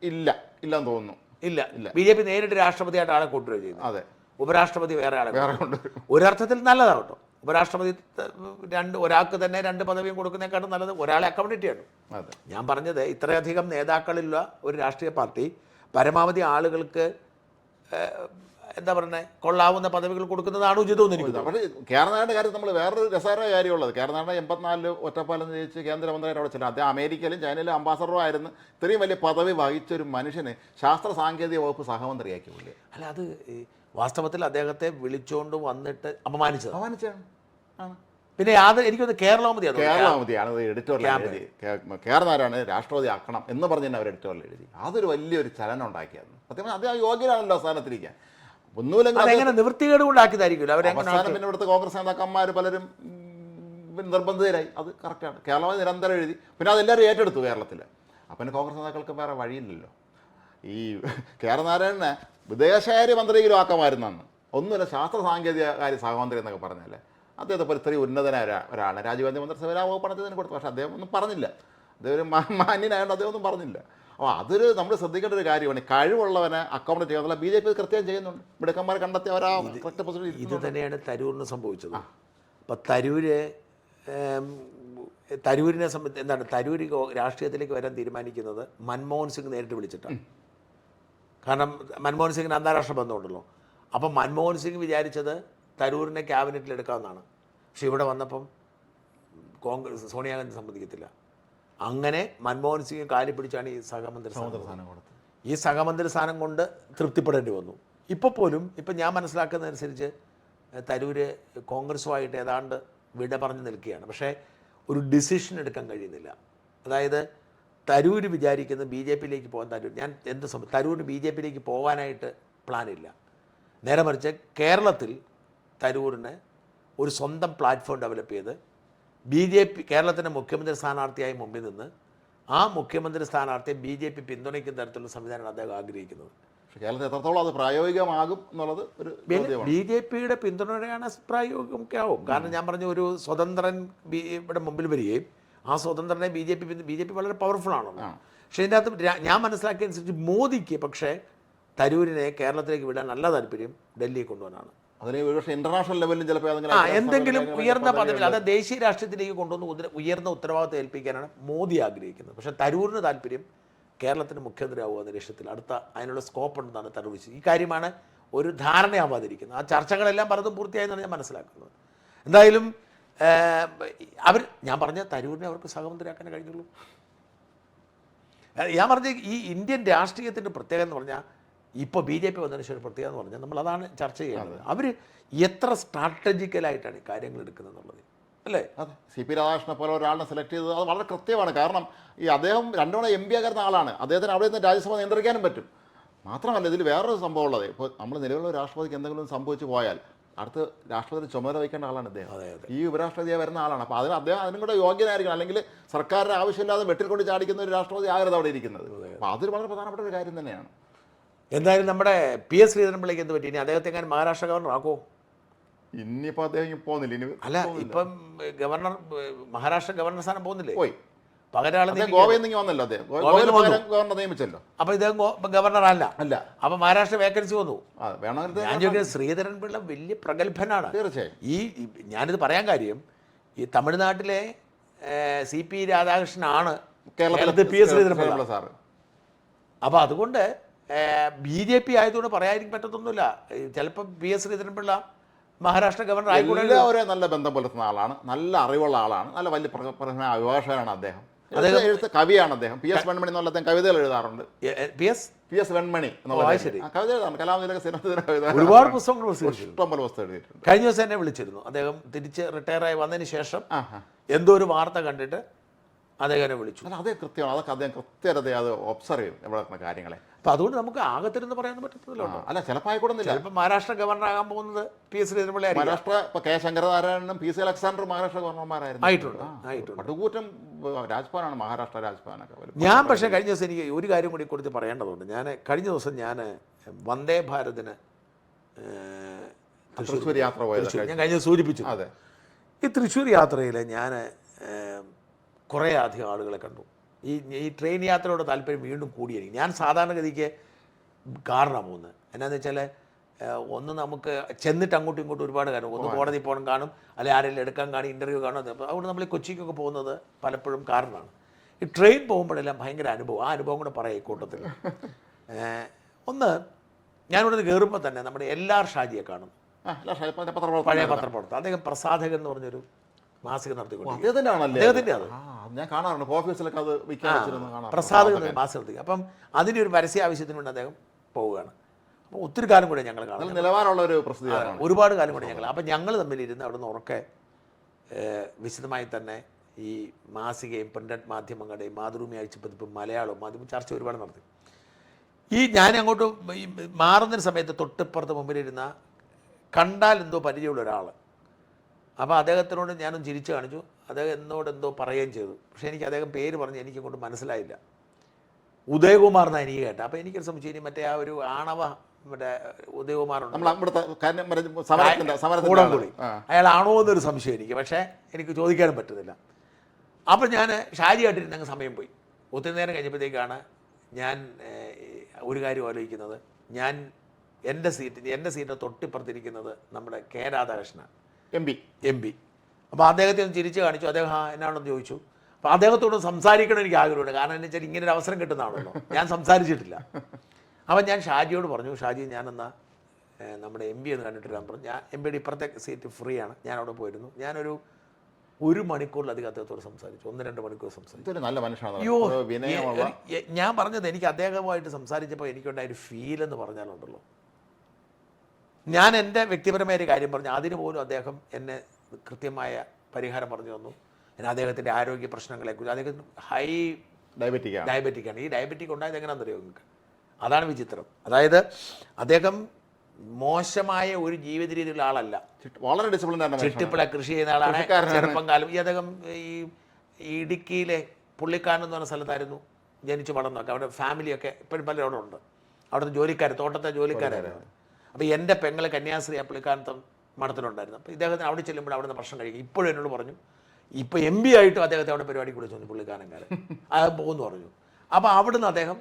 ഇല്ലെന്ന് തോന്നുന്നു. ഇല്ല. BJP നേരിട്ട് രാഷ്ട്രപതിയായിട്ട് ആളെ കൊണ്ടുവരിക ചെയ്തു. അതെ, ഉപരാഷ്ട്രപതി വേറെ ആളെ ഒരർത്ഥത്തിൽ നല്ലതാണ് കേട്ടോ. ഉപരാഷ്ട്രപതി ഒരാൾക്ക് തന്നെ 2 പദവിയും കൊടുക്കുന്നതിനെക്കാട്ടും നല്ലത് ഒരാളെ അക്കോമഡേറ്റ് ചെയ്യണം. ഞാൻ പറഞ്ഞത്, ഇത്രയധികം നേതാക്കളുള്ള ഒരു രാഷ്ട്രീയ പാർട്ടി പരമാവധി ആളുകൾക്ക് എന്താ പറയുന്നത്, കൊള്ളാവുന്ന പദവികൾ കൊടുക്കുന്നതാണ് ഉചിതമെന്ന് എനിക്ക് തോന്നുന്നു. പക്ഷേ കേരളനാടിൻ്റെ കാര്യത്തിൽ നമ്മൾ വേറൊരു രസകരമായ കാര്യമുള്ളത്, കേരളനാട് 84 ഒറ്റപ്പാലം ജയിച്ച് കേന്ദ്രമന്ത്രിയുടെ അവിടെ ചെല്ലും. അദ്ദേഹം അമേരിക്കയിലും ചൈനയിലും അംബാസഡറും ആയിരുന്നു. ഇത്രയും വലിയ പദവി വഹിച്ചൊരു മനുഷ്യനെ ശാസ്ത്ര സാങ്കേതിക വകുപ്പ് സഹമന്ത്രിയാക്കി പുള്ളി. അല്ല, അത് വാസ്തവത്തിൽ അദ്ദേഹത്തെ വിളിച്ചുകൊണ്ട് വന്നിട്ട് അപമാനിച്ചാണ്. പിന്നെ എനിക്കൊന്ന് കേരളാമതിയാണ് എഡിറ്റോറിയൽ എഴുതി. കേരളനാരാണ് രാഷ്ട്രപതി ആക്കണം എന്ന് പറഞ്ഞ് തന്നെ അവർ എഡിറ്റോറിയൽ എഴുതി. അതൊരു വലിയൊരു ചലനം ഉണ്ടാക്കിയത്. സത്യം അദ്ദേഹം യോഗ്യനാണല്ലോ സ്ഥാനത്തിരിക്കാൻ. ഒന്നുമില്ലെങ്കിൽ നിവൃത്തികേട് കൊണ്ടാക്കിയതായിരിക്കും അവസാനം. പിന്നെ ഇവിടുത്തെ കോൺഗ്രസ് നേതാക്കന്മാർ പലരും നിർബന്ധിതരായി. അത് കറക്റ്റാണ്. കേരളമായി നിരന്തരം എഴുതി. പിന്നെ അതെല്ലാവരും ഏറ്റെടുത്തു കേരളത്തിൽ. അപ്പം കോൺഗ്രസ് നേതാക്കൾക്ക് വേറെ വഴിയില്ലല്ലോ. ഈ കേരളനാരായണനെ വിദേശകാര്യ മന്ത്രിയെങ്കിലും ആക്കാമായിരുന്നു അന്ന്. ഒന്നുമില്ല, ശാസ്ത്ര സാങ്കേതിക കാര്യ സഹമന്ത്രി എന്നൊക്കെ പറഞ്ഞല്ലേ. അദ്ദേഹത്തെ പോലെ ഇത്രയും ഉന്നതനായ ഒരാളാണ്. രാജീവ് ഗാന്ധി മന്ത്രിസഭയിൽ ആ പണത്തിന് കൊടുത്തു. പക്ഷേ അദ്ദേഹം ഒന്നും പറഞ്ഞില്ല. അദ്ദേഹം ഒരു മാന്യനായതുകൊണ്ട് അദ്ദേഹം ഒന്നും പറഞ്ഞില്ല. അപ്പോൾ അതൊരു നമ്മൾ ശ്രദ്ധിക്കേണ്ട ഒരു കാര്യമാണ്. കഴിവുള്ളവനെ അക്കോമഡേറ്റ് ചെയ്യുക. BJP കൃത്യം ചെയ്യുന്നുണ്ട്. മിടുക്കന്മാരെ കണ്ടെത്തി അവരാ ഇത് തന്നെയാണ് തരൂരിന് സംഭവിച്ചത്. അപ്പം തരൂരിനെ സംബന്ധിച്ച് എന്താണ്, തരൂര് രാഷ്ട്രീയത്തിലേക്ക് വരാൻ തീരുമാനിക്കുന്നത് മൻമോഹൻ സിംഗ് നേരിട്ട് വിളിച്ചിട്ടാണ്. കാരണം മൻമോഹൻ സിംഗിന് അന്താരാഷ്ട്ര ബന്ധമുണ്ടല്ലോ. അപ്പം മൻമോഹൻ സിംഗ് വിചാരിച്ചത് തരൂരിനെ ക്യാബിനറ്റിൽ എടുക്കാമെന്നാണ്. പക്ഷെ ഇവിടെ വന്നപ്പം കോൺഗ്രസ് സോണിയാഗാന്ധി സമ്മതിക്കത്തില്ല. അങ്ങനെ മൻമോഹൻ സിംഗ് കാലി പിടിച്ചാണ് ഈ സഹമന്ത്രി സ്ഥാനം കൊടുത്തത്. ഈ സഹമന്ത്രി സ്ഥാനം കൊണ്ട് തൃപ്തിപ്പെടേണ്ടി വന്നു. ഇപ്പോൾ പോലും ഇപ്പം ഞാൻ മനസ്സിലാക്കുന്നതനുസരിച്ച് തരൂര് കോൺഗ്രസുമായിട്ട് ഏതാണ്ട് വിട പറഞ്ഞ് നിൽക്കുകയാണ്. പക്ഷേ ഒരു ഡിസിഷൻ എടുക്കാൻ കഴിയുന്നില്ല. അതായത് തരൂര് വിചാരിക്കുന്നത് ബി ജെ പിയിലേക്ക് പോകാൻ തരൂരിന് ബി ജെ പിയിലേക്ക് പോകാനായിട്ട് പ്ലാനില്ല. നേരെ മറിച്ച് കേരളത്തിൽ തരൂരിന് ഒരു സ്വന്തം പ്ലാറ്റ്ഫോം ഡെവലപ്പ് ചെയ്ത് BJP കേരളത്തിൻ്റെ മുഖ്യമന്ത്രി സ്ഥാനാർത്ഥിയായി മുമ്പിൽ നിന്ന് ആ മുഖ്യമന്ത്രി സ്ഥാനാർത്ഥിയെ BJP പിന്തുണയ്ക്കുന്ന തരത്തിലുള്ള സംവിധാനമാണ് അദ്ദേഹം ആഗ്രഹിക്കുന്നത്. പക്ഷേ കേരളത്തിൽ എത്രത്തോളം അത് പ്രായോഗികമാകും എന്നുള്ളത് ഒരു BJPയുടെ പിന്തുണയാണ് പ്രായോഗികമാവും. കാരണം ഞാൻ പറഞ്ഞ ഒരു സ്വതന്ത്രൻ ഇവിടെ മുമ്പിൽ വരികയും ആ സ്വതന്ത്രനെ BJP വളരെ പവർഫുൾ ആണല്ലോ. പക്ഷേ ഇതിൻ്റെ അകത്ത് ഞാൻ മനസ്സിലാക്കിയതനുസരിച്ച് മോദിക്ക് പക്ഷേ തരൂരിനെ കേരളത്തിലേക്ക് വിടാൻ നല്ല താല്പര്യം ഡൽഹിയിൽ കൊണ്ടുപോകാനാണ്. അതിന് ഒരുപക്ഷെ ഇന്റർനാഷണൽ ലെവലിൽ ചിലപ്പോൾ എന്തെങ്കിലും ഉയർന്ന പദവിയിൽ, അത് ദേശീയ രാഷ്ട്രീയത്തിലേക്ക് കൊണ്ടുവന്ന് ഉയർന്ന ഉത്തരവാദിത്വം ഏൽപ്പിക്കാനാണ് മോദി ആഗ്രഹിക്കുന്നത്. പക്ഷേ തരൂരിന് താല്പര്യം കേരളത്തിന് മുഖ്യമന്ത്രി ആവുക എന്ന ലക്ഷ്യത്തിൽ അതിനുള്ള സ്കോപ്പ് ഉണ്ടെന്നാണ് തരൂർ. ഈ കാര്യമാണ് ഒരു ധാരണയാവാതിരിക്കുന്നത്. ആ ചർച്ചകളെല്ലാം പലതും പൂർത്തിയായെന്നാണ് ഞാൻ മനസ്സിലാക്കുന്നത്. എന്തായാലും ഞാൻ പറഞ്ഞ തരൂരിനെ അവർക്ക് സഹമന്ത്രിയാക്കാനേ കഴിഞ്ഞുള്ളൂ. ഞാൻ പറഞ്ഞ ഈ ഇന്ത്യൻ രാഷ്ട്രീയത്തിൻ്റെ പ്രത്യേകത എന്ന് പറഞ്ഞാൽ ഇപ്പോൾ BJP വന്നതിന് ശേഷം പ്രത്യേകത എന്ന് പറഞ്ഞാൽ നമ്മൾ അതാണ് ചർച്ച ചെയ്യുന്നത്. അവർ എത്ര സ്ട്രാറ്റജിക്കലായിട്ടാണ് കാര്യങ്ങൾ എടുക്കുന്നത് എന്നുള്ളത്, അല്ലേ? അതെ, CP രാധാകൃഷ്ണനെ പോലെ ഒരാളിനെ സെലക്ട് ചെയ്തത് അത് വളരെ കൃത്യമാണ്. കാരണം ഈ അദ്ദേഹം 2 തവണ MP ആകുന്ന ആളാണ്. അദ്ദേഹത്തിന് അവിടെ നിന്ന് രാജ്യസഭ നിയന്ത്രിക്കാനും പറ്റും. മാത്രമല്ല ഇതിൽ വേറൊരു സംഭവം ഉള്ളത്, ഇപ്പോൾ നമ്മൾ നിലവിലുള്ള രാഷ്ട്രപതിക്ക് എന്തെങ്കിലും സംഭവിച്ചു പോയാൽ അടുത്ത് രാഷ്ട്രപതി ചുമതല വഹിക്കേണ്ട ആളാണ് അദ്ദേഹം. ഈ ഉപരാഷ്ട്രപതിയായി വരുന്ന ആളാണ്. അപ്പോൾ അദ്ദേഹം അതിനും കൂടെ യോഗ്യനായിരിക്കണം. അല്ലെങ്കിൽ സർക്കാരിൻ്റെ ആവശ്യമില്ലാതെ വെട്ടിൽ കൊണ്ട് ചാടിക്കുന്ന ഒരു രാഷ്ട്രപതി ആകരുത് അവിടെ ഇരിക്കുന്നത്. അപ്പോൾ അതൊരു വളരെ പ്രധാനപ്പെട്ട ഒരു കാര്യം തന്നെയാണ്. എന്തായാലും നമ്മുടെ PS ശ്രീധരൻപിള്ളയ്ക്ക് എന്ത് പറ്റി? ഇനി അദ്ദേഹത്തെ എങ്ങനെ മഹാരാഷ്ട്ര ഗവർണർ ആക്കുമോ? ഇനിയിപ്പോൾ അദ്ദേഹം പോകുന്നില്ല. അല്ല, ഇപ്പം മഹാരാഷ്ട്ര ഗവർണർ സ്ഥാനം പോകുന്നില്ലേ? പോയി. പകരം ഗോവയിൽ നിന്ന് വന്നല്ലോ അദ്ദേഹം. ഗവർണർ നിയമിച്ചല്ലോ. അപ്പൊ ഇദ്ദേഹം ഗവർണർ അല്ല. അപ്പൊ മഹാരാഷ്ട്ര വേക്കൻസി വന്നു. ഞാൻ ചോദിക്കുന്നത്, ശ്രീധരൻപിള്ള വലിയ പ്രഗത്ഭനാണ്. തീർച്ചയായും. ഞാനിത് പറയാൻ കാര്യം, ഈ തമിഴ്നാട്ടിലെ CP രാധാകൃഷ്ണനാണ് കേരളത്തിൽ PS ശ്രീധരൻപിള്ള സാറ്. അപ്പൊ അതുകൊണ്ട് BJP ആയതുകൊണ്ട് പറയാതിരിക്കാൻ പറ്റത്തൊന്നുമില്ല. ചിലപ്പോൾ PS ശ്രീധരൻപിള്ള മഹാരാഷ്ട്ര ഗവർണർ ആയിക്കൂടെ. എല്ലാവരും നല്ല ബന്ധം പുലർത്തുന്ന ആളാണ്, നല്ല അറിവുള്ള ആളാണ്, നല്ല വലിയ അഭിഭാഷകനാണ് അദ്ദേഹം. എഴുത്ത് കവിയാണ് അദ്ദേഹം. PS വെൺമണി എന്നുള്ള അദ്ദേഹം കവിതകൾ എഴുതാറുണ്ട്. PS വെൺമണി എന്നുള്ള കവിത എഴുതാറുണ്ട്. കലാമതിലൊക്കെ ഒരുപാട് പുസ്തകങ്ങൾ ഇഷ്ടംപോലെ പുസ്തകം എഴുതിയിട്ടുണ്ട്. കഴിഞ്ഞ ദിവസം എന്നെ വിളിച്ചിരുന്നു. അദ്ദേഹം തിരിച്ച് റിട്ടയറായി വന്നതിന് ശേഷം എന്തോ ഒരു വാർത്ത കണ്ടിട്ട് അദ്ദേഹം വിളിച്ചു. അല്ല, അതേ കൃത്യമാണ്. അതൊക്കെ അദ്ദേഹം കൃത്യത അത് ഒബ്സർവ് ചെയ്യും എവിടെ കാര്യങ്ങളെ. അപ്പം അതുകൊണ്ട് നമുക്ക് ആകത്തിരുന്ന് പറയാൻ പറ്റത്തില്ലോ. അല്ല, ചിലപ്പോൾ ആയിക്കോടുന്നില്ല. ചിലപ്പോൾ മഹാരാഷ്ട്ര ഗവർണർ ആകാൻ പോകുന്നത് PS ശ്രീധരൻപിള്ള. മഹാരാഷ്ട്ര ഇപ്പോൾ K ശങ്കരനാരായണനും PC അലക്സാണ്ടറും മഹാരാഷ്ട്ര ഗവർണർമാരായിരുന്നു. ആയിട്ടുണ്ട്. പടുകൂറ്റം രാജ്ഭവനാണ് മഹാരാഷ്ട്ര രാജ്ഭവനൊക്കെ. ഞാൻ പക്ഷേ കഴിഞ്ഞ ദിവസം എനിക്ക് ഒരു കാര്യം കൂടി കുറിച്ച് പറയേണ്ടതുണ്ട്. കഴിഞ്ഞ ദിവസം ഞാൻ വന്ദേ ഭാരതിന് തൃശ്ശൂർ യാത്ര പോയത് ഞാൻ കഴിഞ്ഞ സൂചിപ്പിച്ചു. അതെ, ഈ തൃശ്ശൂർ യാത്രയിൽ ഞാൻ കുറേ അധികം ആളുകളെ കണ്ടു. ഈ ട്രെയിൻ യാത്രയോട് താല്പര്യം വീണ്ടും കൂടിയിരിക്കും. ഞാൻ സാധാരണഗതിക്ക് കാറിനാണ് പോകുന്നത്. എന്നാന്ന് വെച്ചാൽ ഒന്ന് നമുക്ക് ചെന്നിട്ട് അങ്ങോട്ടും ഇങ്ങോട്ടും ഒരുപാട് കാണും. ഒന്ന് കോടതി പോകണം കാണും, അല്ലെങ്കിൽ ആരെങ്കിലും എടുക്കാൻ കാണും, ഇൻ്റർവ്യൂ കാണും. അതുകൊണ്ട് നമ്മൾ കൊച്ചിക്കൊക്കെ പോകുന്നത് പലപ്പോഴും കാറിനാണ്. ഈ ട്രെയിൻ പോകുമ്പോഴെല്ലാം ഭയങ്കര അനുഭവം. ആ അനുഭവം കൂടെ പറയാം ഈ കൂട്ടത്തിൽ. ഒന്ന്, ഞാനിവിടെ നിന്ന് കയറുമ്പോൾ തന്നെ നമ്മുടെ LR ഷാജിയെ കാണും. പഴയ പത്രപ്രവർത്തകർ. അദ്ദേഹം പ്രസാധകൻ എന്ന് പറഞ്ഞൊരു മാസിക നടത്തിക്കൊണ്ടിരിക്കും. പ്രസാദ് മാസിക നടത്തി. അപ്പം അതിൻ്റെ ഒരു പരസ്യ ആവശ്യത്തിന് വേണ്ടി അദ്ദേഹം പോവുകയാണ്. അപ്പോൾ ഒത്തിരി കാലം കൂടെ ഞങ്ങൾ കാണും. നിലവാരമുള്ള ഒരു പ്രസിദ്ധീകരണം. ഒരുപാട് കാലം കൂടെ ഞങ്ങൾ. അപ്പം ഞങ്ങൾ തമ്മിലിരുന്ന് അവിടെ നിന്ന് ഉറക്കെ വിശദമായി തന്നെ ഈ മാസികയും പ്രിൻ്റഡ് മാധ്യമങ്ങളുടെയും മാതൃഭൂമി ആഴ്ചപ്പതിപ്പും മലയാളവും മാധ്യമം ചർച്ച ഒരുപാട് നടത്തി. ഞാൻ അങ്ങോട്ട് മാറുന്നൊരു സമയത്ത് തൊട്ടിപ്പുറത്ത് മുമ്പിലിരുന്ന കണ്ടാൽ എന്തോ പരിചയമുള്ള ഒരാൾ. അപ്പോൾ അദ്ദേഹത്തിനോട് ഞാനൊന്ന് ചിരിച്ചു കാണിച്ചു. അദ്ദേഹം എന്നോട് എന്തോ പറയുകയും ചെയ്തു. പക്ഷേ എനിക്ക് അദ്ദേഹം പേര് പറഞ്ഞ് എനിക്കങ്ങോട്ട് മനസ്സിലായില്ല. ഉദയകുമാർ എന്നാണ് എനിക്ക് കേട്ടത്. അപ്പോൾ എനിക്കൊരു സംശയം, ഇനി മറ്റേ ആ ഒരു ആണവ മറ്റേ ഉദയകുമാറുണ്ട് കൂടംകുളി, അയാളാണോ എന്നൊരു സംശയം എനിക്ക്. പക്ഷേ എനിക്ക് ചോദിക്കാനും പറ്റുന്നില്ല. അപ്പോൾ ഞാൻ ഷാജിയായിട്ടിരുന്ന് അങ്ങ് സമയം പോയി. ഒത്തിരി നേരം കഴിഞ്ഞപ്പോഴത്തേക്കാണ് ഞാൻ ഒരു കാര്യം ആലോചിക്കുന്നത്. എൻ്റെ സീറ്റ് തൊട്ടിപ്പുറത്തിരിക്കുന്നത് നമ്മുടെ K രാധാകൃഷ്ണൻ MP. അപ്പോൾ അദ്ദേഹത്തെ ഒന്ന് ചിരിച്ച് കാണിച്ചു. അദ്ദേഹം എന്നാണെന്ന് ചോദിച്ചു. അപ്പോൾ അദ്ദേഹത്തോട് സംസാരിക്കണം എനിക്ക് ആഗ്രഹമുണ്ട്. കാരണം എന്ന് വെച്ചാൽ ഇങ്ങനെ ഒരു അവസരം കിട്ടുന്നതാണല്ലോ. ഞാൻ സംസാരിച്ചിട്ടില്ല. അപ്പം ഞാൻ ഷാജിയോട് പറഞ്ഞു, ഷാജി ഞാനെന്നാ നമ്മുടെ MP എന്ന് കണ്ടിട്ട് വരാൻ പറഞ്ഞു. ഞാൻ MPയുടെ ഇപ്പുറത്തെ സീറ്റ് ഫ്രീ ആണ്, ഞാൻ അവിടെ പോയിരുന്നു. ഞാനൊരു 1 മണിക്കൂറിലധികം അദ്ദേഹത്തോട് സംസാരിച്ചു, 1-2 മണിക്കൂർ സംസാരിച്ചു. ഇതൊരു നല്ല മനുഷ്യനാണ്. അയ്യോ, വിനയമുള്ള ഞാൻ പറഞ്ഞത് എനിക്ക് അദ്ദേഹവുമായിട്ട് സംസാരിച്ചപ്പോൾ എനിക്കുണ്ടായ ഒരു ഫീൽ എന്ന് പറഞ്ഞാലുണ്ടല്ലോ, ഞാൻ എൻ്റെ വ്യക്തിപരമായ ഒരു കാര്യം പറഞ്ഞു, അതിന് പോലും അദ്ദേഹം എന്നെ കൃത്യമായ പരിഹാരം പറഞ്ഞു തന്നു. പിന്നെ അദ്ദേഹത്തിൻ്റെ ആരോഗ്യ പ്രശ്നങ്ങളെക്കുറിച്ച്, അദ്ദേഹത്തിന് ഹൈ ഡയബറ്റിക്കാണ്. ഈ ഡയബറ്റിക് ഉണ്ടായത് എങ്ങനെയാണെന്നറിയോ നിങ്ങൾക്ക്? അതാണ് വിചിത്രം. അതായത് അദ്ദേഹം മോശമായ ഒരു ജീവിത രീതിയിലുള്ള ആളല്ല, വളരെ ഡിസിപ്ലിൻ, ചിട്ടിപ്പിള കൃഷി ചെയ്യുന്ന ആളാണ്. ചെറുപ്പം കാലം ഈ അദ്ദേഹം ഈ ഇടുക്കിയിലെ പുള്ളിക്കാരൻ എന്ന് പറഞ്ഞ സ്ഥലത്തായിരുന്നു ജനിച്ചു വളർന്നൊക്കെ. അവിടെ ഫാമിലിയൊക്കെ ഇപ്പോഴും പലരും അവിടെ ഉണ്ട്. അവിടുത്തെ ജോലിക്കാർ, തോട്ടത്തെ ജോലിക്കാരായിരുന്നു. അപ്പോൾ എൻ്റെ പെങ്ങൾ കന്യാസ്ത്രീ ആ പുള്ളിക്കാരത്തെ മഠത്തിലുണ്ടായിരുന്നു. അപ്പോൾ ഇദ്ദേഹത്തിന് അവിടെ ചെല്ലുമ്പോൾ അവിടെ നിന്ന് ഭക്ഷണം കഴിക്കും. ഇപ്പോഴും എന്നോട് പറഞ്ഞു, ഇപ്പോൾ MP ആയിട്ടും അദ്ദേഹത്തെ അവിടെ പരിപാടി വിളിച്ചു വന്നു പുള്ളിക്കാരൻകാരൻ, അത് പോകുന്നു പറഞ്ഞു. അപ്പോൾ അവിടുന്ന് അദ്ദേഹം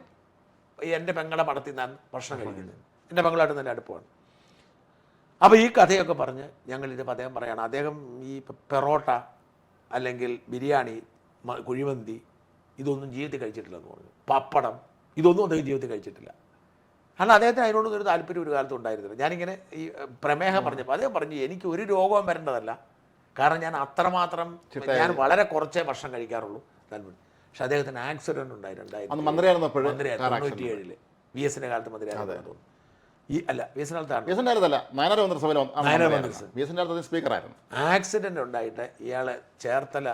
എൻ്റെ പെങ്ങളുടെ മഠത്തിൽ നിന്നാണ് ഭക്ഷണം കഴിക്കുന്നത്. എൻ്റെ പെങ്ങളായിട്ട് നല്ല അടുപ്പമാണ്. അപ്പോൾ ഈ കഥയൊക്കെ പറഞ്ഞ് ഞങ്ങളിത് അദ്ദേഹം പറയുകയാണ്, അദ്ദേഹം ഈ പെറോട്ട അല്ലെങ്കിൽ ബിരിയാണി, കുഴിമന്തി ഇതൊന്നും ജീവിതത്തിൽ കഴിച്ചിട്ടില്ലെന്ന് പറഞ്ഞു. പപ്പടം ഇതൊന്നും അദ്ദേഹം ജീവിതത്തിൽ കഴിച്ചിട്ടില്ല. കാരണം അദ്ദേഹത്തിന് അതിനോടൊന്നും ഒരു താല്പര്യം ഒരു കാലത്തും ഉണ്ടായിരുന്നില്ല. ഞാനിങ്ങനെ ഈ പ്രമേഹം പറഞ്ഞപ്പോൾ അദ്ദേഹം പറഞ്ഞു, എനിക്ക് ഒരു രോഗവും വരേണ്ടതല്ല, കാരണം ഞാൻ അത്രമാത്രം, ഞാൻ വളരെ കുറച്ചേ ഭക്ഷണം കഴിക്കാറുള്ളൂ താല്പര്യം. പക്ഷെ അദ്ദേഹത്തിന് ആക്സിഡൻറ്റ് ഉണ്ടായി 1997 VS-ന്റെ കാലത്ത് മന്ത്രിയായിരുന്നു തോന്നുന്നു. VS-ന്റെ കാലത്താണ് സ്പീക്കറായിരുന്നു. ആക്സിഡൻ്റ് ഉണ്ടായിട്ട് ഇയാളെ ചേർത്തല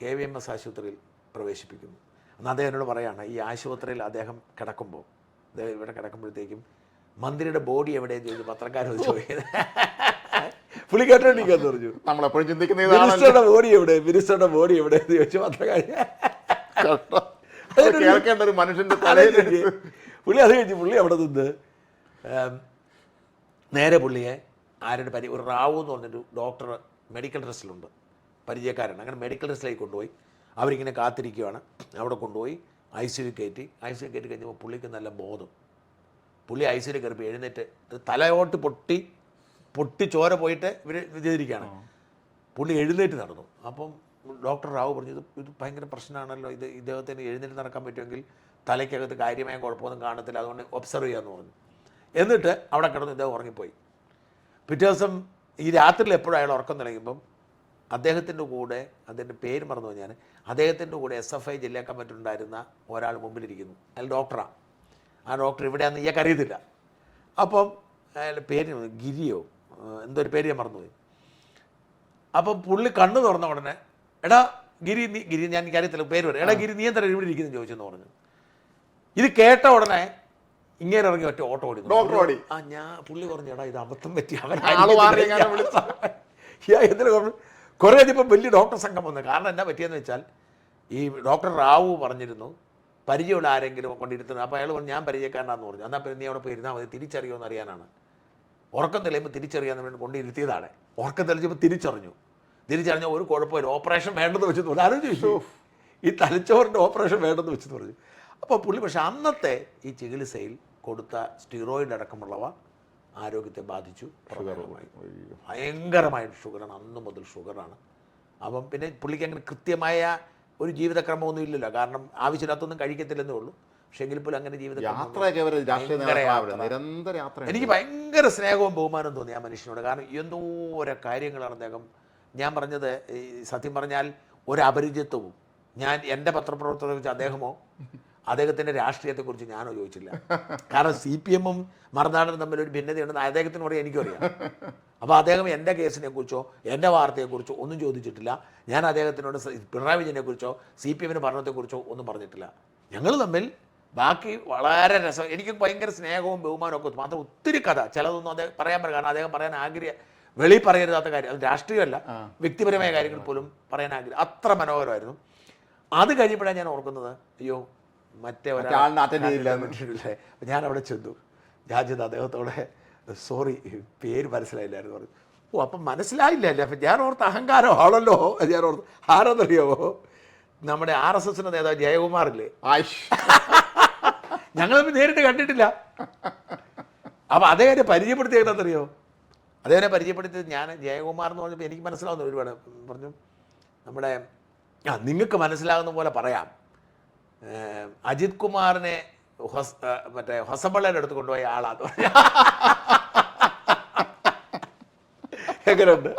KVMS ആശുപത്രിയിൽ പ്രവേശിപ്പിക്കുന്നു. അന്ന് അദ്ദേഹം എന്നോട് പറയുകയാണ്, ഈ ആശുപത്രിയിൽ അദ്ദേഹം കിടക്കുമ്പോൾ, അദ്ദേഹം ഇവിടെ കിടക്കുമ്പോഴത്തേക്കും മന്ത്രിയുടെ ബോഡി എവിടെയെന്ന് ചോദിച്ചു പത്രക്കാരോട് ചോദിക്കുന്നത്. പുള്ളി കേട്ടോണ്ടിരിക്കാന്ന് പറഞ്ഞു, നമ്മളെപ്പോഴും ചിന്തിക്കുന്ന മിനിസ്റ്ററുടെ ബോഡി എവിടെയെന്ന് ചോദിച്ചു പത്രക്കാർ. കേൾക്കേണ്ട ഒരു മനുഷ്യന്റെ പുള്ളി അത് കഴിഞ്ഞ് പുള്ളി അവിടെ നിന്ന് നേരെ പുള്ളിയെ ഒരു റാവു എന്ന് പറഞ്ഞൊരു ഡോക്ടർ മെഡിക്കൽ ടെസ്റ്റിലുണ്ട്, പരിചയക്കാരാണ്. അങ്ങനെ മെഡിക്കൽ ടെസ്റ്റിലേക്ക് കൊണ്ടുപോയി അവരിങ്ങനെ കാത്തിരിക്കുകയാണ്. അവിടെ കൊണ്ടുപോയി ICU കയറ്റി കഴിഞ്ഞപ്പോൾ പുള്ളിക്ക് നല്ല ബോധം. പുള്ളി ICU കയറിപ്പോൾ എഴുന്നേറ്റ് തലയോട്ട് പൊട്ടി ചോര പോയിട്ട് ഇവർ വിചാരിക്കുകയാണ്. പുള്ളി എഴുന്നേറ്റ് നടന്നു. അപ്പം ഡോക്ടർ റാവു പറഞ്ഞു, ഇത് ഭയങ്കര പ്രശ്നമാണല്ലോ, ഇദ്ദേഹത്തിന് എഴുന്നേറ്റ് നടക്കാൻ പറ്റുമെങ്കിൽ തലയ്ക്കകത്ത് കാര്യമായ കുഴപ്പമൊന്നും കാണത്തില്ല, അതുകൊണ്ട് ഒബ്സർവ് ചെയ്യാമെന്ന് പറഞ്ഞു. എന്നിട്ട് അവിടെ കിടന്ന് ഇദ്ദേഹം ഉറങ്ങിപ്പോയി. പിറ്റേ ദിവസം ഈ രാത്രിയിൽ എപ്പോഴും അയാൾ ഉറക്കം തുടങ്ങുമ്പം അദ്ദേഹത്തിൻ്റെ കൂടെ, അതിൻ്റെ പേര് മറന്നു ഞാൻ, അദ്ദേഹത്തിൻ്റെ കൂടെ SFI ജില്ലാ കമ്മിറ്റി ഉണ്ടായിരുന്ന ഒരാൾ മുമ്പിലിരിക്കുന്നു. അയാൾ ഡോക്ടറാണ്. ആ ഡോക്ടർ ഇവിടെയാണെന്ന് ഇയാൾക്ക് അറിയത്തില്ല. അപ്പം അയാൾ പേര് ഗിരിയോ എന്തൊരു പേര് ഞാൻ മറന്നുപോയി. അപ്പം പുള്ളി കണ്ണു തുറന്ന ഉടനെ, എടാ ഗിരി ഞാൻ എനിക്കറിയത്തില്ല പേര് പറയും, എടാ ഗിരി നീ എന്താ ഇവിടെ ഇരിക്കുന്നു ചോദിച്ചെന്ന് പറഞ്ഞു. ഇത് കേട്ട ഉടനെ ഇങ്ങനെ ഇറങ്ങി ഒറ്റ ഓട്ടോ ഓടി. പുള്ളി പറഞ്ഞു, എടാ ഇത് അബദ്ധം പറ്റി, കുറേ ഇപ്പം വലിയ ഡോക്ടർ സംഘം വന്നു. കാരണം എന്നാ പറ്റിയെന്ന് വെച്ചാൽ, ഈ ഡോക്ടർ റാവു പറഞ്ഞിരുന്നു പരിചയമുള്ള ആരെങ്കിലും കൊണ്ടിരുത്തുന്നത്. അപ്പോൾ അയാൾ പറഞ്ഞു, ഞാൻ പരിചയക്കാരനാന്ന് പറഞ്ഞു. എന്നാൽ പിന്നെ നീ അവിടെ പോയി ഇരുന്നാൽ മതി, തിരിച്ചറിയുമെന്ന് അറിയാനാണ്. ഉറക്കം തെളിയുമ്പോൾ തിരിച്ചറിയാൻ വേണ്ടി കൊണ്ടിരുത്തിയതാണ്. ഉറക്കം തെളിച്ചപ്പോൾ തിരിച്ചറിഞ്ഞ ഒരു കുഴപ്പമില്ല, ഓപ്പറേഷൻ വേണ്ടെന്ന് വെച്ചെന്ന് പറഞ്ഞു. ആരും ചോദിച്ചു, ഈ തലച്ചോറിൻ്റെ ഓപ്പറേഷൻ വേണ്ടെന്ന് വെച്ചെന്ന് പറഞ്ഞു. അപ്പോൾ പുള്ളി പക്ഷേ അന്നത്തെ ഈ ചികിത്സയിൽ കൊടുത്ത സ്റ്റിറോയിഡ് അടക്കമുള്ളവ ആരോഗ്യത്തെ ബാധിച്ചു. ഭയങ്കരമായിട്ട് ഷുഗറാണ്, അന്ന് മുതൽ ഷുഗറാണ്. അപ്പം പിന്നെ പുള്ളിക്ക് അങ്ങനെ കൃത്യമായ ഒരു ജീവിതക്രമമൊന്നും ഇല്ലല്ലോ, കാരണം ആവശ്യമില്ലാത്തൊന്നും കഴിക്കത്തില്ലെന്നേ ഉള്ളൂ. പക്ഷേ എങ്കിൽ പോലും അങ്ങനെ എനിക്ക് ഭയങ്കര സ്നേഹവും ബഹുമാനവും തോന്നി ആ മനുഷ്യനോട്. കാരണം എന്തോരോ കാര്യങ്ങളാണ് അദ്ദേഹം. ഞാൻ പറഞ്ഞത് സത്യം പറഞ്ഞാൽ ഒരു അപരിചിത്വവും, ഞാൻ എൻ്റെ പത്രപ്രവർത്തനത്തെക്കുറിച്ച് അദ്ദേഹമോ അദ്ദേഹത്തിൻ്റെ രാഷ്ട്രീയത്തെക്കുറിച്ച് ഞാനോ ചോദിച്ചില്ല. കാരണം CPM-ഉം മറുനാടനും തമ്മിലൊരു ഭിന്നതയുണ്ടെന്ന് അദ്ദേഹത്തിന് പറയാൻ എനിക്കും അറിയാം. അപ്പോൾ അദ്ദേഹം എൻ്റെ കേസിനെക്കുറിച്ചോ എൻ്റെ വാർത്തയെക്കുറിച്ചോ ഒന്നും ചോദിച്ചിട്ടില്ല. ഞാൻ അദ്ദേഹത്തിനോട് പിണറായി വിജയനെക്കുറിച്ചോ CPM-ൻ്റെ ഭരണത്തെക്കുറിച്ചോ ഒന്നും പറഞ്ഞിട്ടില്ല. ഞങ്ങൾ തമ്മിൽ ബാക്കി വളരെ രസം, എനിക്ക് ഭയങ്കര സ്നേഹവും ബഹുമാനവും ഒക്കെ, മാത്രം ഒത്തിരി കഥ ചിലതൊന്നും അദ്ദേഹം പറയാൻ പറ്റില്ല. കാരണം അദ്ദേഹം പറയാൻ വെളി പറയരുതാത്ത കാര്യം, അത് രാഷ്ട്രീയമല്ല, വ്യക്തിപരമായ കാര്യങ്ങൾ പോലും പറയാൻ അത്ര മനോഹരമായിരുന്നു. അത് കഴിഞ്ഞപ്പോഴാണ് ഞാൻ ഓർക്കുന്നത്, അയ്യോ മറ്റേ ഞാൻ അവിടെ ചെന്നു. ഞാൻ ചെന്ന് അദ്ദേഹത്തോടെ സോറി പേര് മനസ്സിലായില്ലായിരുന്നു പറഞ്ഞു. ഓ അപ്പം മനസ്സിലായില്ല അല്ലേ? അപ്പം ഞാൻ ഓർത്ത് അഹങ്കാരമാണല്ലോ. ഞാൻ ഓർത്ത് ആരെന്നറിയാമോ, നമ്മുടെ RSSന്റെ നേതാവ് ജയകുമാറില്ലേ, ഞങ്ങൾ തമ്മിൽ നേരിട്ട് കണ്ടിട്ടില്ല. അപ്പം അദ്ദേഹത്തെ പരിചയപ്പെടുത്തിയെന്നറിയോ, അദ്ദേഹനെ പരിചയപ്പെടുത്തിയത് ഞാൻ ജയകുമാർ എന്ന് പറഞ്ഞപ്പോൾ എനിക്ക് മനസ്സിലാവുന്ന ഒരുപാട് പറഞ്ഞു. നമ്മുടെ നിങ്ങൾക്ക് മനസ്സിലാകുന്ന പോലെ പറയാം, അജിത് കുമാറിനെ മറ്റേ ഹൊസബള്ളയുടെ അടുത്ത് കൊണ്ടുപോയ ആളാന്ന് പറഞ്ഞു. എങ്ങനെയുണ്ട്?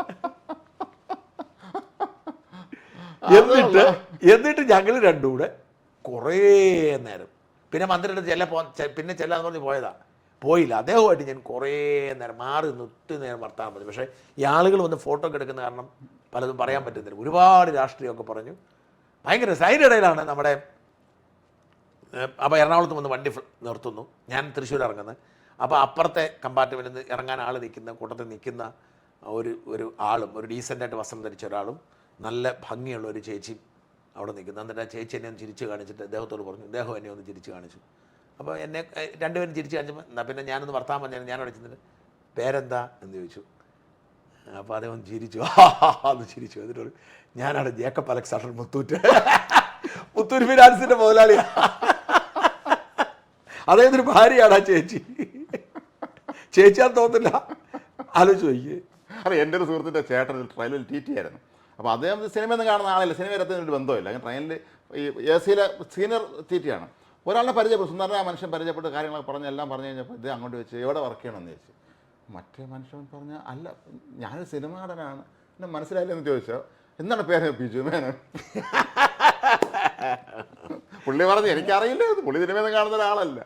എന്നിട്ട് ഞങ്ങൾ രണ്ടും കൂടെ കുറേ നേരം, പിന്നെ മന്ത്രിയുടെ പിന്നെ ചെല്ലാന്ന് പറഞ്ഞ് പോയില്ല. അദ്ദേഹമായിട്ട് ഞാൻ കുറേ നേരം മാറി ഒത്തിരി നേരം വർത്താനം പറഞ്ഞു. പക്ഷേ ഈ ആളുകൾ വന്ന് ഫോട്ടോ ഒക്കെ എടുക്കുന്ന കാരണം പലതും പറയാൻ പറ്റുന്നില്ല. ഒരുപാട് രാഷ്ട്രീയമൊക്കെ പറഞ്ഞു. ഭയങ്കര അതിനിടയിലാണ് നമ്മുടെ അപ്പോൾ എറണാകുളത്ത് വന്ന് വണ്ടി നിർത്തുന്നു. ഞാൻ തൃശ്ശൂർ ഇറങ്ങുന്നത്. അപ്പോൾ അപ്പുറത്തെ കമ്പാർട്ട്മെൻറ്റിൽ നിന്ന് ഇറങ്ങാൻ ആൾ നിൽക്കുന്ന കൂട്ടത്തിൽ നിൽക്കുന്ന ഒരു ആളും, ഒരു ഡീസൻ്റായിട്ട് വസ്ത്രം ധരിച്ച ഒരാളും നല്ല ഭംഗിയുള്ള ഒരു ചേച്ചിയും അവിടെ നിൽക്കുന്നു. എന്നിട്ട് ആ ചേച്ചി എന്നെ ഒന്ന് ചിരിച്ച് കാണിച്ചിട്ട് അദ്ദേഹത്തോട് പറഞ്ഞു, അദ്ദേഹം എന്നെ ഒന്ന് ചിരിച്ച് കാണിച്ചു. അപ്പോൾ എന്നെ രണ്ടുപേരും ചിരിച്ച് കാണിച്ചപ്പോൾ എന്നാൽ പിന്നെ ഞാനൊന്ന് വർത്താൻ പറഞ്ഞാൽ ഞാൻ അവിടെ ചെന്നിട്ട് പേരെന്താ എന്ന് ചോദിച്ചു. അപ്പോൾ അദ്ദേഹം ചിരിച്ചു, എന്ന് ചിരിച്ചു. എന്നിട്ട് ഞാനാണ് ജേക്കബ് അലക്സാണ്ടർ മുത്തൂർ ഫിനാൻസിൻ്റെ മുതലാളിയാണ്. അദ്ദേഹത്തിന് ഭാര്യയാണ് ആ ചേച്ചിയാന്ന് തോന്നില്ല. ആലോചിച്ച് നോക്കിയേ. അല്ല, എൻ്റെ ഒരു സുഹൃത്തിൻ്റെ ചേട്ടൻ ട്രെയിനിൽ TT ആയിരുന്നു. അപ്പോൾ അദ്ദേഹം സിനിമയൊന്നും കാണുന്ന ആളല്ല, സിനിമ ഒരു ബന്ധമില്ല. അങ്ങനെ ട്രെയിനിൽ ഈ AC സീനിയർ TT ആണ്. ഒരാളെ പരിചയപ്പെട്ടു, സുന്ദരനായ മനുഷ്യൻ പരിചയപ്പെട്ട് കാര്യങ്ങളൊക്കെ എല്ലാം പറഞ്ഞു കഴിഞ്ഞപ്പോൾ ഇത് അങ്ങോട്ട് വെച്ച് എവിടെ വർക്ക് ചെയ്യണമെന്ന് ചോദിച്ചു. മറ്റേ മനുഷ്യൻ പറഞ്ഞാൽ അല്ല, ഞാനൊരു സിനിമ നടനാണ്, എന്നെ മനസ്സിലായില്ലെന്ന് ചോദിച്ചോ. എന്താണ് പേര്? ബിജു മേനോൻ. പുള്ളി പറഞ്ഞു എനിക്കറിയില്ല, പുള്ളി സിനിമയൊന്നും കാണുന്ന ഒരാളല്ല.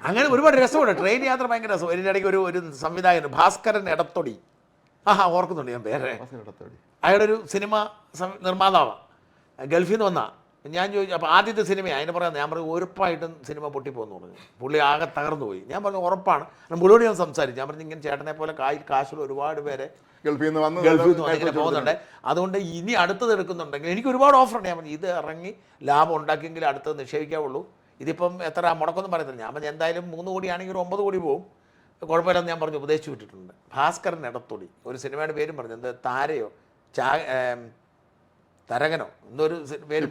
അങ്ങനെ ഒരുപാട് രസമുണ്ട് ട്രെയിൻ യാത്ര, ഭയങ്കര രസം. ഇതിനിടയ്ക്ക് ഒരു സംവിധായകൻ ഭാസ്കരൻ എടത്തൊടി, ഓർക്കുന്നുണ്ട് ഞാൻ പേര്. അയാളുടെ ഒരു സിനിമ നിർമ്മാതാവാണ്, ഗൾഫിൽ നിന്ന് വന്നാ. ഞാൻ ചോദിച്ചു, അപ്പോൾ ആദ്യത്തെ സിനിമയാണ് അതിന് പറയാം. ഞാൻ പറഞ്ഞു ഉറപ്പായിട്ടും സിനിമ പൊട്ടിപ്പോകുന്നു പറഞ്ഞു. പുള്ളി ആകെ തകർന്നു പോയി. ഞാൻ പറഞ്ഞു ഉറപ്പാണ്. പുള്ളിയോട് ഞാൻ സംസാരിച്ചു. ഞാൻ പറഞ്ഞു ഇങ്ങനെ ചേട്ടനെ പോലെ കാശുള്ള ഒരുപാട് പേരെ ഗൾഫിൽ നിന്ന് ഇങ്ങനെ പോകുന്നുണ്ട്, അതുകൊണ്ട് ഇനി അടുത്തത് എടുക്കുന്നുണ്ടെങ്കിൽ എനിക്ക് ഒരുപാട് ഓഫറുണ്ട്. ഞാൻ പറഞ്ഞു ഇത് ഇറങ്ങി ലാഭം ഉണ്ടാക്കിയെങ്കിൽ അടുത്തത് നിക്ഷേപിക്കാവുള്ളൂ. ഇതിപ്പം എത്ര മുടക്കൊന്നും പറയത്തില്ല. ഞാൻ പറഞ്ഞു എന്തായാലും 3 കോടിയാണെങ്കിൽ 9 കോടി പോകും, കുഴപ്പമില്ലെന്ന് ഞാൻ പറഞ്ഞ് ഉപദേശിച്ചു വിട്ടിട്ടുണ്ട്. ഭാസ്കരൻ എടത്തൊടി, ഒരു സിനിമയുടെ പേരും പറഞ്ഞു, എന്ത് താരയോ തരകനോ എന്തോ ഒരു പേര്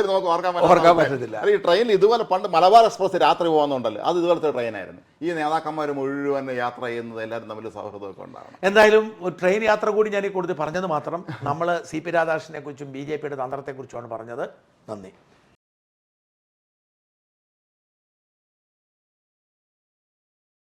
നമുക്ക് ഓർക്കാൻ പറ്റത്തില്ല. ഈ ട്രെയിനിൽ ഇതുപോലെ പണ്ട് മലബാർ എക്സ്പ്രസ് രാത്രി പോകുന്നുണ്ടല്ലോ, അത് ഇതുപോലത്തെ ട്രെയിനായിരുന്നു. ഈ നേതാക്കന്മാർ മുഴുവൻ യാത്ര ചെയ്യുന്നത് എല്ലാവരും തമ്മിൽ സൗഹൃദമൊക്കെ ഉണ്ടാകണം. എന്തായാലും ട്രെയിൻ യാത്ര കൂടി ഞാൻ ഈ കൂടുതൽ പറഞ്ഞത് മാത്രം. നമ്മൾ CP രാധാകൃഷ്ണനെ കുറിച്ചും BJP യുടെ തന്ത്രത്തെക്കുറിച്ചുമാണ് പറഞ്ഞത്. നന്ദി.